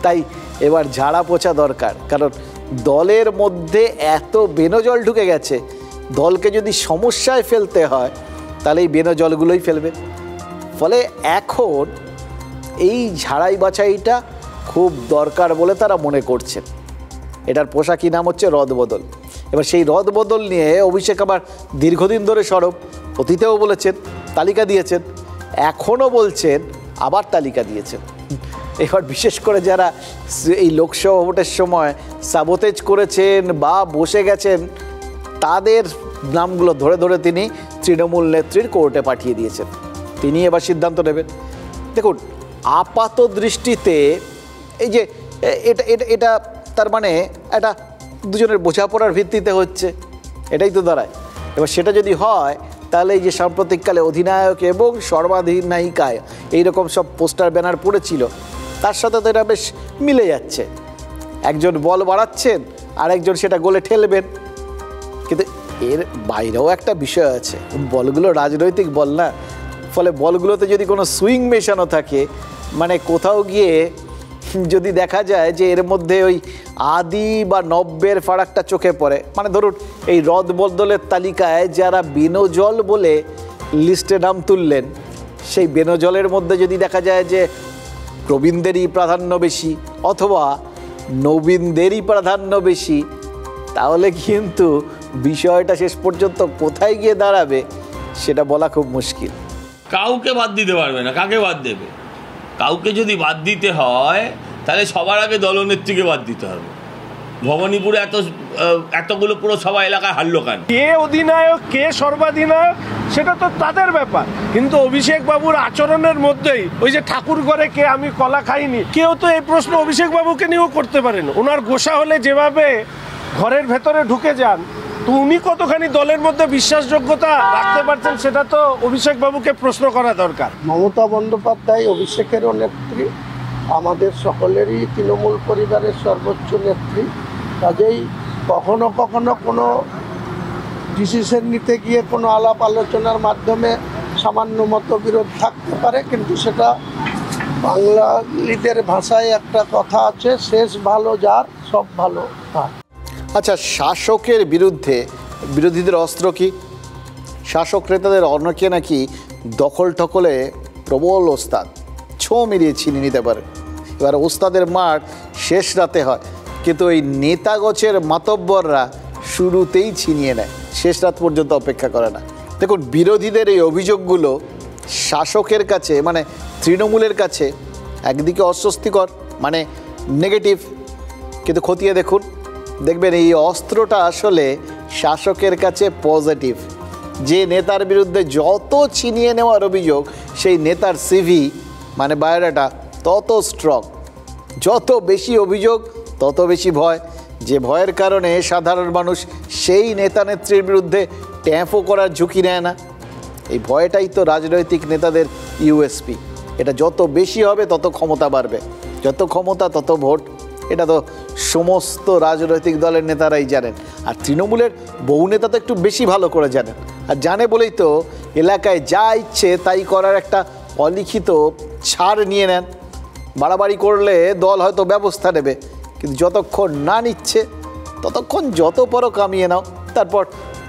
তাই এবার ঝাড়া পোছা দরকার, কারণ দলের মধ্যে এত বেনজল ঢুকে গেছে, দলকে যদি সমস্যায় ফেলতে হয় তাহলে এই বেনজলগুলোই ফেলবে। ফলে এখন এই ঝাড়াই বাছাইটা খুব দরকার বলে তারা মনে করছেন। এটার পোশাকি নাম হচ্ছে রদবদল। এবার সেই রদবদল নিয়ে অভিষেক আবার দীর্ঘদিন ধরে সরব, অতীতেও বলেছেন, তালিকা দিয়েছেন, এখনও বলছেন, আবার তালিকা দিয়েছেন। এবার বিশেষ করে যারা এই লোকসভা ভোটের সময় সাবোতেজ করেছেন বা বসে গেছেন, তাদের নামগুলো ধরে ধরে তিনি তৃণমূল নেত্রীর কোর্টে পাঠিয়ে দিয়েছেন। তিনি এবার সিদ্ধান্ত নেবেন। দেখুন, আপাত দৃষ্টিতে এই যে এটা তার মানে একটা দুজনের বোঝাপড়ার ভিত্তিতে হচ্ছে, এটাই তো দাঁড়ায়। এবার সেটা যদি হয় তাহলে এই যে সাম্প্রতিককালে অধিনায়ক এবং সর্বাধিনায়িকায় এইরকম সব পোস্টার ব্যানার পড়েছিল, তার সাথে তো এটা বেশ মিলে যাচ্ছে। একজন বল বাড়াচ্ছেন আর একজন সেটা গোলে ঠেলবেন। কিন্তু এর বাইরেও একটা বিষয় আছে, বলগুলো রাজনৈতিক বল না, ফলে বলগুলোতে যদি কোনো সুইং মেশানো থাকে, মানে কোথাও গিয়ে যদি দেখা যায় যে এর মধ্যে ওই আদি বা নব্যের ফারাকটা চোখে পড়ে, মানে ধরুন এই রদবদলের তালিকায় যারা বেনজল বলে লিস্টে নাম তুললেন, সেই বেনজলের মধ্যে যদি দেখা যায় যে প্রবীণদেরই প্রাধান্য বেশি অথবা নবীনদেরই প্রাধান্য বেশি, তাহলে কিন্তু বিষয়টা শেষ পর্যন্ত কোথায় গিয়ে দাঁড়াবে সেটা বলা খুব মুশকিল। কাউকে বাদ দিতে পারবে না, কাকে বাদ দেবে? কাউকে যদি বাদ দিতে হয় তাহলে সবার আগে দলনেত্রীকে বাদ দিতে হবে। ভবানীপুরে এতগুলো পুরসভা এলাকায় হারলো কেন? কে অধিনায়ক কে সর্বাধিনায়ক সেটা তো তাদের ব্যাপার, কিন্তু অভিষেক বাবুর আচরণের মধ্যেই ওই যে ঠাকুর ঘরে কে আমি কলা খাইনি, কেউ তো এই প্রশ্ন অভিষেক বাবুকে নিয়েও করতে পারেন। ওনার গোসা হলে যেভাবে ঘরের ভেতরে ঢুকে যান, তো উনি কতখানি দলের মধ্যে বিশ্বাসযোগ্যতা রাখতে পারছেন সেটা তো অভিষেক বাবুকে প্রশ্ন করা দরকার। মমতা বন্দ্যোপাধ্যায় অভিষেকেরও নেত্রী, আমাদের সকলেরই তৃণমূল পরিবারের সর্বোচ্চ নেত্রী। কাজেই কখনো কখনো কোনো ডিসিশন নিতে গিয়ে কোনো আলাপ আলোচনার মাধ্যমে সামান্য মতবিরোধ থাকতে পারে, কিন্তু সেটা বাঙালিদের ভাষায় একটা কথা আছে, শেষ ভালো যার সব ভালো তার। আচ্ছা, শাসকের বিরুদ্ধে বিরোধীদের অস্ত্র কি? শাসক নেতাদের অনেকে নাকি দখল ঠকলে প্রবল ওস্তাদ, ছো মিলিয়ে ছিনিয়ে নিতে পারে। এবার ওস্তাদের মাঠ শেষ রাতে হয়, কিন্তু এই নেতাগোছের মাতব্বররা শুরুতেই ছিনিয়ে নেয়, শেষ রাত পর্যন্ত অপেক্ষা করে না। দেখুন, বিরোধীদের এই অভিযোগগুলো শাসকের কাছে মানে তৃণমূলের কাছে একদিকে অস্বস্তিকর, মানে নেগেটিভ, কিন্তু খতিয়ে দেখুন, দেখবেন এই অস্ত্রটা আসলে শাসকের কাছে পজিটিভ। যে নেতার বিরুদ্ধে যত ছিনিয়ে নেওয়ার অভিযোগ, সেই নেতার সিভি মানে বায়োডাটা তত স্ট্রং। যত বেশি অভিযোগ তত বেশি ভয়, যে ভয়ের কারণে সাধারণ মানুষ সেই নেতা নেত্রীর বিরুদ্ধে ট্যাঁফও করার ঝুঁকি নেয় না। এই ভয়টাই তো রাজনৈতিক নেতাদের ইউএসপি। এটা যত বেশি হবে তত ক্ষমতা বাড়বে, যত ক্ষমতা তত ভোট। এটা তো সমস্ত রাজনৈতিক দলের নেতারাই জানেন, আর তৃণমূলের বহু নেতা তো একটু বেশি ভালো করে জানেন। আর জানে বলেই তো এলাকায় যা ইচ্ছে তাই করার একটা অলিখিত ছাড় নিয়ে নেন। বাড়াবাড়ি করলে দল হয়তো ব্যবস্থা নেবে, কিন্তু যতক্ষণ না নিচ্ছে ততক্ষণ যত পরও কামিয়ে নাও। তারপর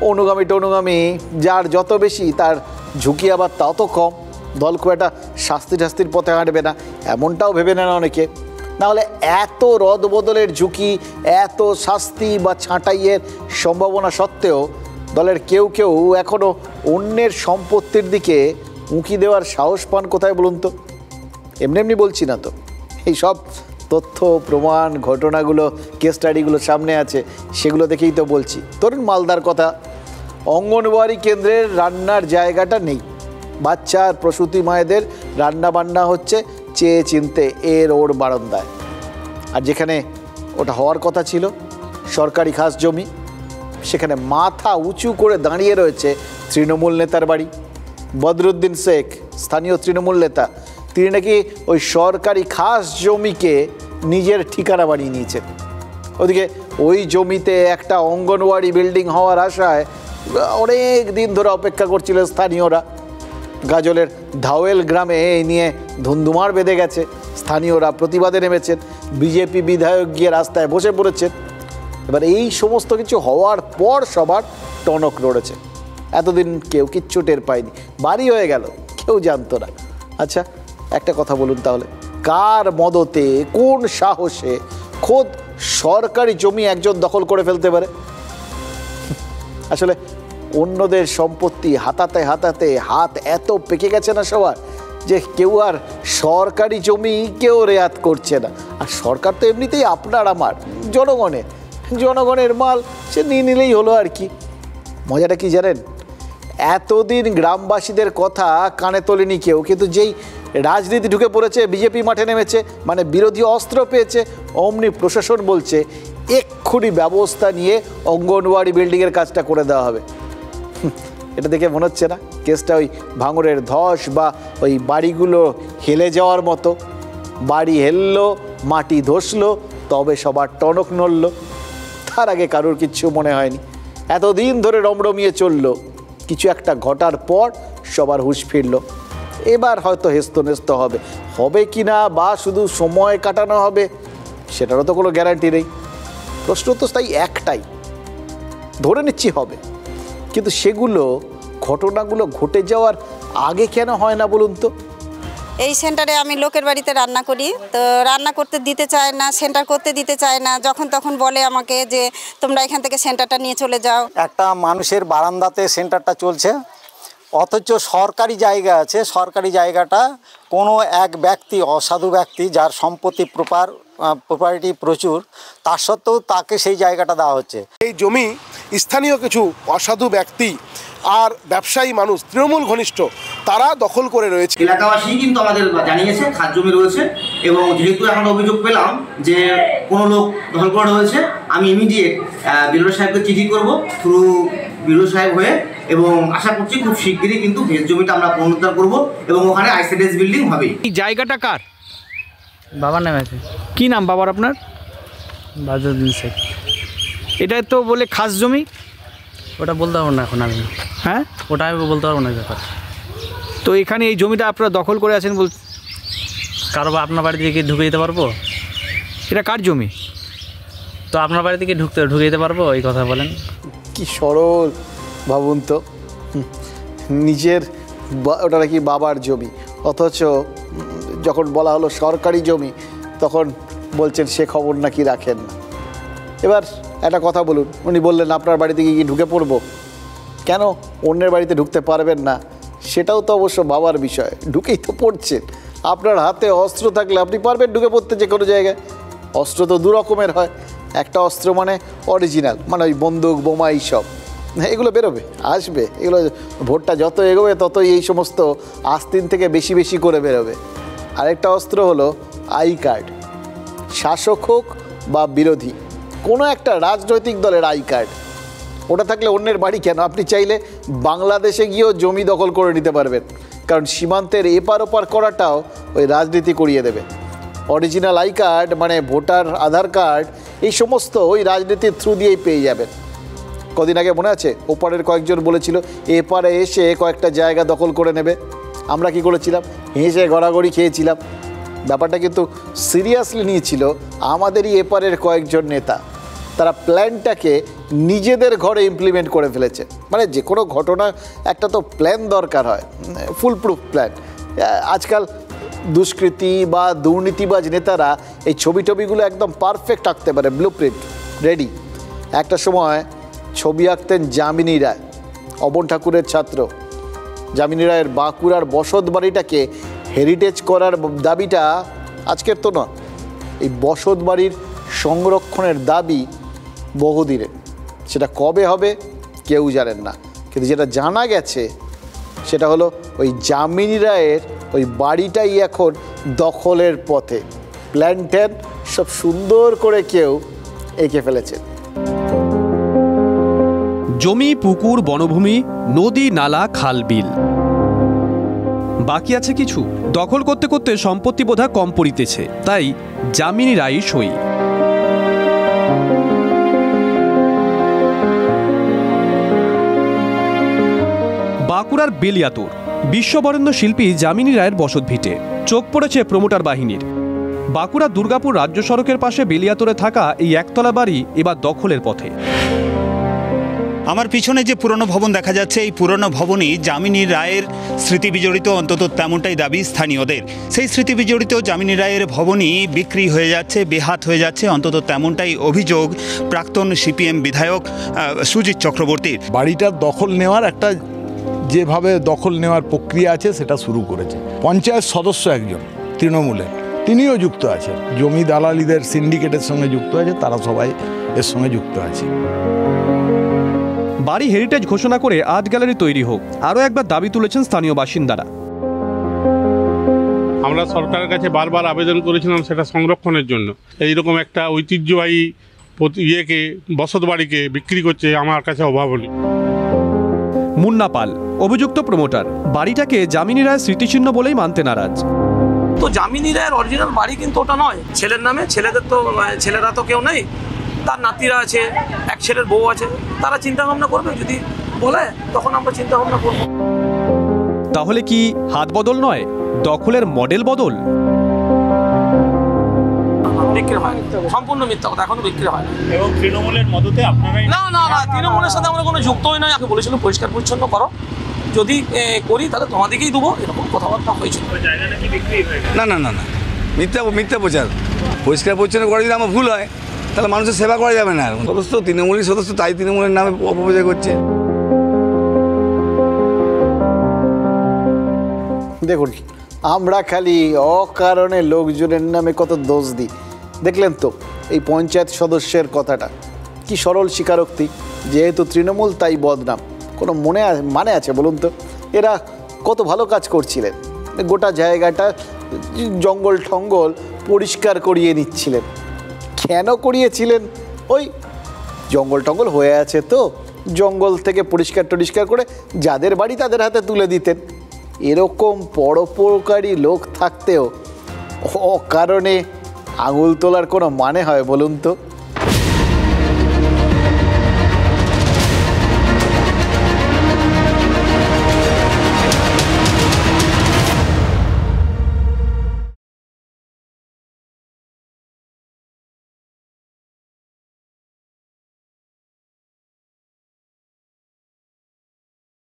অনুগামী যার যত বেশি তার ঝুঁকি আবার তত কম। দল খুব একটা শাস্তির পথে হাঁটবে না, এমনটাও ভেবে নেন অনেকে। নাহলে এত রদবদলের ঝুঁকি, এত শাস্তি বা ছাঁটাইয়ের সম্ভাবনা সত্ত্বেও দলের কেউ এখনও অন্যের সম্পত্তির দিকে উঁকি দেওয়ার সাহস পান কোথায় বলুন তো? এমনি বলছি না তো, এই সব তথ্য প্রমাণ ঘটনাগুলো কেস স্টাডিগুলো সামনে আছে, সেগুলো দেখেই তো বলছি। ধরুন মালদার কথা, অঙ্গনওয়াড়ি কেন্দ্রের রান্নার জায়গাটা নেই, বাচ্চা আর প্রসূতি মায়েদের রান্না বান্না হচ্ছে চেয়ে চিনতে এর ওর বারান্দায়। আর যেখানে ওটা হওয়ার কথা ছিল সরকারি খাস জমি, সেখানে মাথা উঁচু করে দাঁড়িয়ে রয়েছে তৃণমূল নেতার বাড়ি। বদরুদ্দিন শেখ, স্থানীয় তৃণমূল নেতা, তিনি নাকি ওই সরকারি খাস জমিকে নিজের ঠিকানা বানিয়ে নিয়েছেন। ওদিকে ওই জমিতে একটা অঙ্গনওয়াড়ি বিল্ডিং হওয়ার আশায় অনেক দিন ধরে অপেক্ষা করছিল স্থানীয়রা। গাজলের ধাওয়েল গ্রামে এই নিয়ে ধুন্ধুমার বেঁধে গেছে, স্থানীয়রা প্রতিবাদে নেমেছেন, বিজেপি বিধায়ক গিয়ে রাস্তায় বসে পড়েছেন। এবার এই সমস্ত কিছু হওয়ার পর সবার টনক নড়েছে। এতদিন কেউ কিচ্ছু টের পায়নি, বাড়ি হয়ে গেল, কেউ জানতো না। আচ্ছা একটা কথা বলুন তাহলে, কার মদতে কোন সাহসে খোদ সরকারি জমি একজন দখল করে ফেলতে পারে? আসলে অন্যদের সম্পত্তি হাতাতে হাতাতে হাত এত পেকে গেছে না সবার, যে কেউ আর সরকারি জমি কেউ রেয়াত করছে না। আর সরকার তো এমনিতেই আপনার আমার জনগণের মাল, সে নিয়ে নিলেই হলো আর কি। মজাটা কি জানেন, এতদিন গ্রামবাসীদের কথা কানে তোলেনি কেউ, কিন্তু যেই রাজনীতি ঢুকে পড়েছে, বিজেপি মাঠে নেমেছে, মানে বিরোধী অস্ত্র পেয়েছে, অমনি প্রশাসন বলছে এক্ষুনি ব্যবস্থা নিয়ে অঙ্গনওয়াড়ি বিল্ডিংয়ের কাজটা করে দেওয়া হবে। এটা দেখে মনে হচ্ছে না কেসটা ওই ভাঙড়ের ধস বা ওই বাড়িগুলো হেলে যাওয়ার মতো? বাড়ি হেললো, মাটি ধসলো, তবে সবার টনক নড়ল। তার আগে কারোর কিচ্ছু মনে হয়নি। এতদিন ধরে রমরমিয়ে চললো, কিছু একটা ঘটার পর সবার হুঁশ ফিরল। এবার হয়তো হেস্তনেস্ত হবে কি না, বা শুধু সময় কাটানো হবে, সেটারও তো কোনো গ্যারান্টি নেই। প্রশ্ন তো তাই একটাই, ধরে নিচ্ছি হবে, কিন্তু সেগুলো ঘটনাগুলো ঘটে যাওয়ার আগে কেন হয় না বলুন তো? এই সেন্টারে আমি লোকের বাড়িতে রান্না করি, তো রান্না করতে দিতে চায় না, সেন্টার করতে দিতে চায় না। যখন তখন বলে আমাকে যে তোমরা এখান থেকে সেন্টারটা নিয়ে চলে যাও। একটা মানুষের বারান্দাতে সেন্টারটা চলছে, অথচ সরকারি জায়গা আছে, সরকারি জায়গাটা কোনো এক ব্যক্তি, অসাধু ব্যক্তি যার সম্পত্তি প্রপার্টি প্রচুর, তার সত্ত্বেও তাকে সেই জায়গাটা দেওয়া হচ্ছে। এই জমি স্থানীয় কিছু অসাধু ব্যক্তি আর ব্যবসায়ী মানুষ, তৃণমূল ঘনিষ্ঠ, তারা দখল করে রয়েছে। এলাকাবাসী কিন্তু আমাদের জানিয়েছে খাস জমি রয়েছে, এবং যেহেতু এখন অভিযোগ পেলাম যে কোনো লোক দখল করে রয়েছে, আমি ইমিডিয়েট বিরোধী সাহেবকে চিঠি করব থ্রু বিরোধী সাহেব হয়ে, এবং আশা করছি খুব শিগগিরই কিন্তু ভেজ জমিটা আমরা পুনরুদ্ধার করব এবং ওখানে আইসিডিএস বিল্ডিং হবে। এই জায়গাটা কার? বাবার নামে আছে। কি নাম বাবার আপনার? বাজুদ্দিন শেখ। এটা তো বলে খাস জমি। ওটা বলতে পারবো না এখন আমি। হ্যাঁ, ওটা আমি বলতে পারবো না ব্যাপার। তো এখানে এই জমিটা আপনারা দখল করে আছেন বল, কারো বা আপনার বাড়ি থেকে ঢুকে দিতে পারবো? এটা কার জমি? তো আপনার বাড়ি থেকে ঢুকে দিতে পারবো, এই কথা বলেন। কি সরল ভাবুন তো, নিজের ওটা নাকি বাবার জমি, অথচ যখন বলা হলো সরকারি জমি তখন বলছেন সে খবর নাকি রাখেন না। এবার একটা কথা বলুন, উনি বললেন আপনার বাড়িতে গিয়ে ঢুকে পড়বো, কেন অন্যের বাড়িতে ঢুকতে পারবেন না? সেটাও তো অবশ্য বাবার বিষয়, ঢুকেই তো পড়ছেন। আপনার হাতে অস্ত্র থাকলে আপনি পারবেন ঢুকে পড়তে যে কোনো জায়গায়। অস্ত্র তো দু রকমের হয়, একটা অস্ত্র মানে অরিজিনাল, মানে ওই বন্দুক বোমা এইসব, এগুলো বেরোবে, আসবে, এগুলো ভোটটা যত এগোবে ততই এই সমস্ত আস্তিন থেকে বেশি বেশি করে বেরোবে। আরেকটা অস্ত্র হলো আই কার্ড, শাসক হোক বা বিরোধী, কোনো একটা রাজনৈতিক দলের আই কার্ড। ওটা থাকলে অন্যের বাড়ি কেন, আপনি চাইলে বাংলাদেশে গিয়েও জমি দখল করে নিতে পারবেন, কারণ সীমান্তের এপার ওপার করাটাও ওই রাজনীতি করিয়ে দেবে। অরিজিনাল আই কার্ড মানে ভোটার আধার কার্ড, এই সমস্ত ওই রাজনীতির থ্রু দিয়েই পেয়ে যাবেন। কদিন আগে মনে আছে ওপারের কয়েকজন বলেছিল এপারে এসে কয়েকটা জায়গা দখল করে নেবে, আমরা কি করেছিলাম? হেসে গড়াগড়ি খেয়েছিলাম। ব্যাপারটা কিন্তু সিরিয়াসলি নিয়েছিল আমাদেরই এপারের কয়েকজন নেতা। তারা প্ল্যানটাকে নিজেদের ঘরে ইমপ্লিমেন্ট করে ফেলেছে। মানে যে কোনো ঘটনা একটা তো প্ল্যান দরকার হয়, ফুল প্রুফ প্ল্যান। আজকাল দুষ্কৃতী বা দুর্নীতিবাজ নেতারা এই ছবিগুলো একদম পারফেক্ট আঁকতে পারে, ব্লুপ্রিন্ট রেডি। একটা সময় ছবি আঁকতেন যামিনী রায়, অবন ঠাকুরের ছাত্র। যামিনী রায়ের বাঁকুড়ার বসত বাড়িটাকে হেরিটেজ করার দাবিটা আজকের তো না, এই বসত বাড়ির সংরক্ষণের দাবি বহুদিনের। সেটা কবে হবে কেউ জানেন না, কিন্তু যেটা জানা গেছে সেটা হলো ওই যামিনী রায়ের ওই বাড়িটাই এখন দখলের পথে। প্ল্যান ট্যান সব সুন্দর করে কেউ এঁকে ফেলেছে। জমি, পুকুর, বনভূমি, নদী, নালা, খাল, বিল বাকি আছে কিছু? দখল করতে করতে সম্পত্তি বোধা কম পড়িতেছে, তাই যামিনী রায় সই। বাঁকুড়ার বেলিয়াতোর বিশ্ববরেণ্য শিল্পী যামিনী রায়ের বসতভিটে চোখ পড়েছে প্রমোটার বাহিনীর। বাঁকুড়া দুর্গাপুর রাজ্য সড়কের পাশে বেলিয়াতোরে থাকা এই একতলা বাড়ি এবার দখলের পথে। আমার পিছনে যে পুরনো ভবন দেখা যাচ্ছে, এই পুরনো ভবনই যামিনী রায়ের স্মৃতি বিজড়িত, অন্তত তেমনটাই দাবি স্থানীয়দের। সেই স্মৃতি বিজড়িত যামিনী রায়ের ভবনই বিক্রি হয়ে যাচ্ছে, বেহাত হয়ে যাচ্ছে, অন্তত তেমনটাই অভিযোগ প্রাক্তন সিপিএম বিধায়ক সুজিত চক্রবর্তীর। বাড়িটার দখল নেওয়ার একটা যেভাবে দখল নেওয়ার প্রক্রিয়া আছে সেটা শুরু করেছে। পঞ্চায়েত সদস্য একজন তৃণমূলের, তিনিও যুক্ত আছেন, জমি দালালিদের সিন্ডিকেটের সঙ্গে যুক্ত আছে, তারা সবাই এর সঙ্গে যুক্ত আছে। বাড়ি হেরিটেজ ঘোষণা করে আর্ট গ্যালারি তৈরি হোক, আরও একবার দাবি তুলেছেন স্থানীয় বাসিন্দারা। আমরা সরকারের কাছে বারবার আবেদন করেছিলাম সেটা সংরক্ষণের জন্য। এইরকম একটা ঐতিহ্যবাহী ইয়েকে, বসত বাড়িকে বিক্রি করছে আমার কাছে অভাবনীয়। মুন্না পাল অভিযুক্ত প্রমোটার, বাড়িটাকে যামিনী রায়ের স্মৃতিচিহ্ন বলেই মানতে নারাজ। তো যামিনী রায়ের অরিজিনাল বাড়ি কিন্তু ওটা নয়, ছেলের নামে। ছেলেরা তো কেউ নেই, তার নাতিরা আছে, এক ছেলের বউ আছে, তারা চিন্তা ভাবনা করবে, যদি বলে তখন আমরা চিন্তা ভাবনা করব। তাহলে কি হাত বদল নয়, দখলের মডেল বদল? বিক্রি হয়, সম্পূর্ণ মিথ্যা কথা, এখনো বিক্রি হয়। এবং তৃণমূলের মদতে আপনারাই? না না না, তৃণমূলের সাথে আমরা কোনো যুক্তই নয়। আগে বলেছিলাম পরিষ্কার পরিচ্ছন্ন করো, যদি করি তাহলে তোমাদেরকেই দেবো, এরকম কথাবার্তা হয়েছিল। জায়গাটা কি বিক্রি হয়ে গেছে? না না না না, মিথ্যা প্রচার। পরিষ্কার পরিচ্ছন্ন করে যদি আমার ভুল হয় তাহলে মানুষের সেবা করা যাবে না। সদস্য তৃণমূলী সদস্য, তাই তৃণমূলের নামে অপপ্রচার করছে। দেখুন, আমরা খালি অকারণে লোকজনের নামে কত দোষ দিই। দেখলেন তো এই পঞ্চায়েত সদস্যের কথাটা, কি সরল স্বীকারোক্তি, যেহেতু তৃণমূল তাই বদনাম। কোনো মানে আছে বলুন তো? এরা কত ভালো কাজ করছিলেন, গোটা জায়গাটা জঙ্গল ঠঙ্গল পরিষ্কার করিয়ে নিচ্ছিলেন। কেন করিয়েছিলেন? ওই জঙ্গল টঙ্গল হয়ে আছে তো, জঙ্গল থেকে পরিষ্কার করে যাদের বাড়ি তাদের হাতে তুলে দিতেন। এরকম পরোপকারী লোক থাকতেও অকারণে আঙুল তোলার কোনো মানে হয় বলুন তো?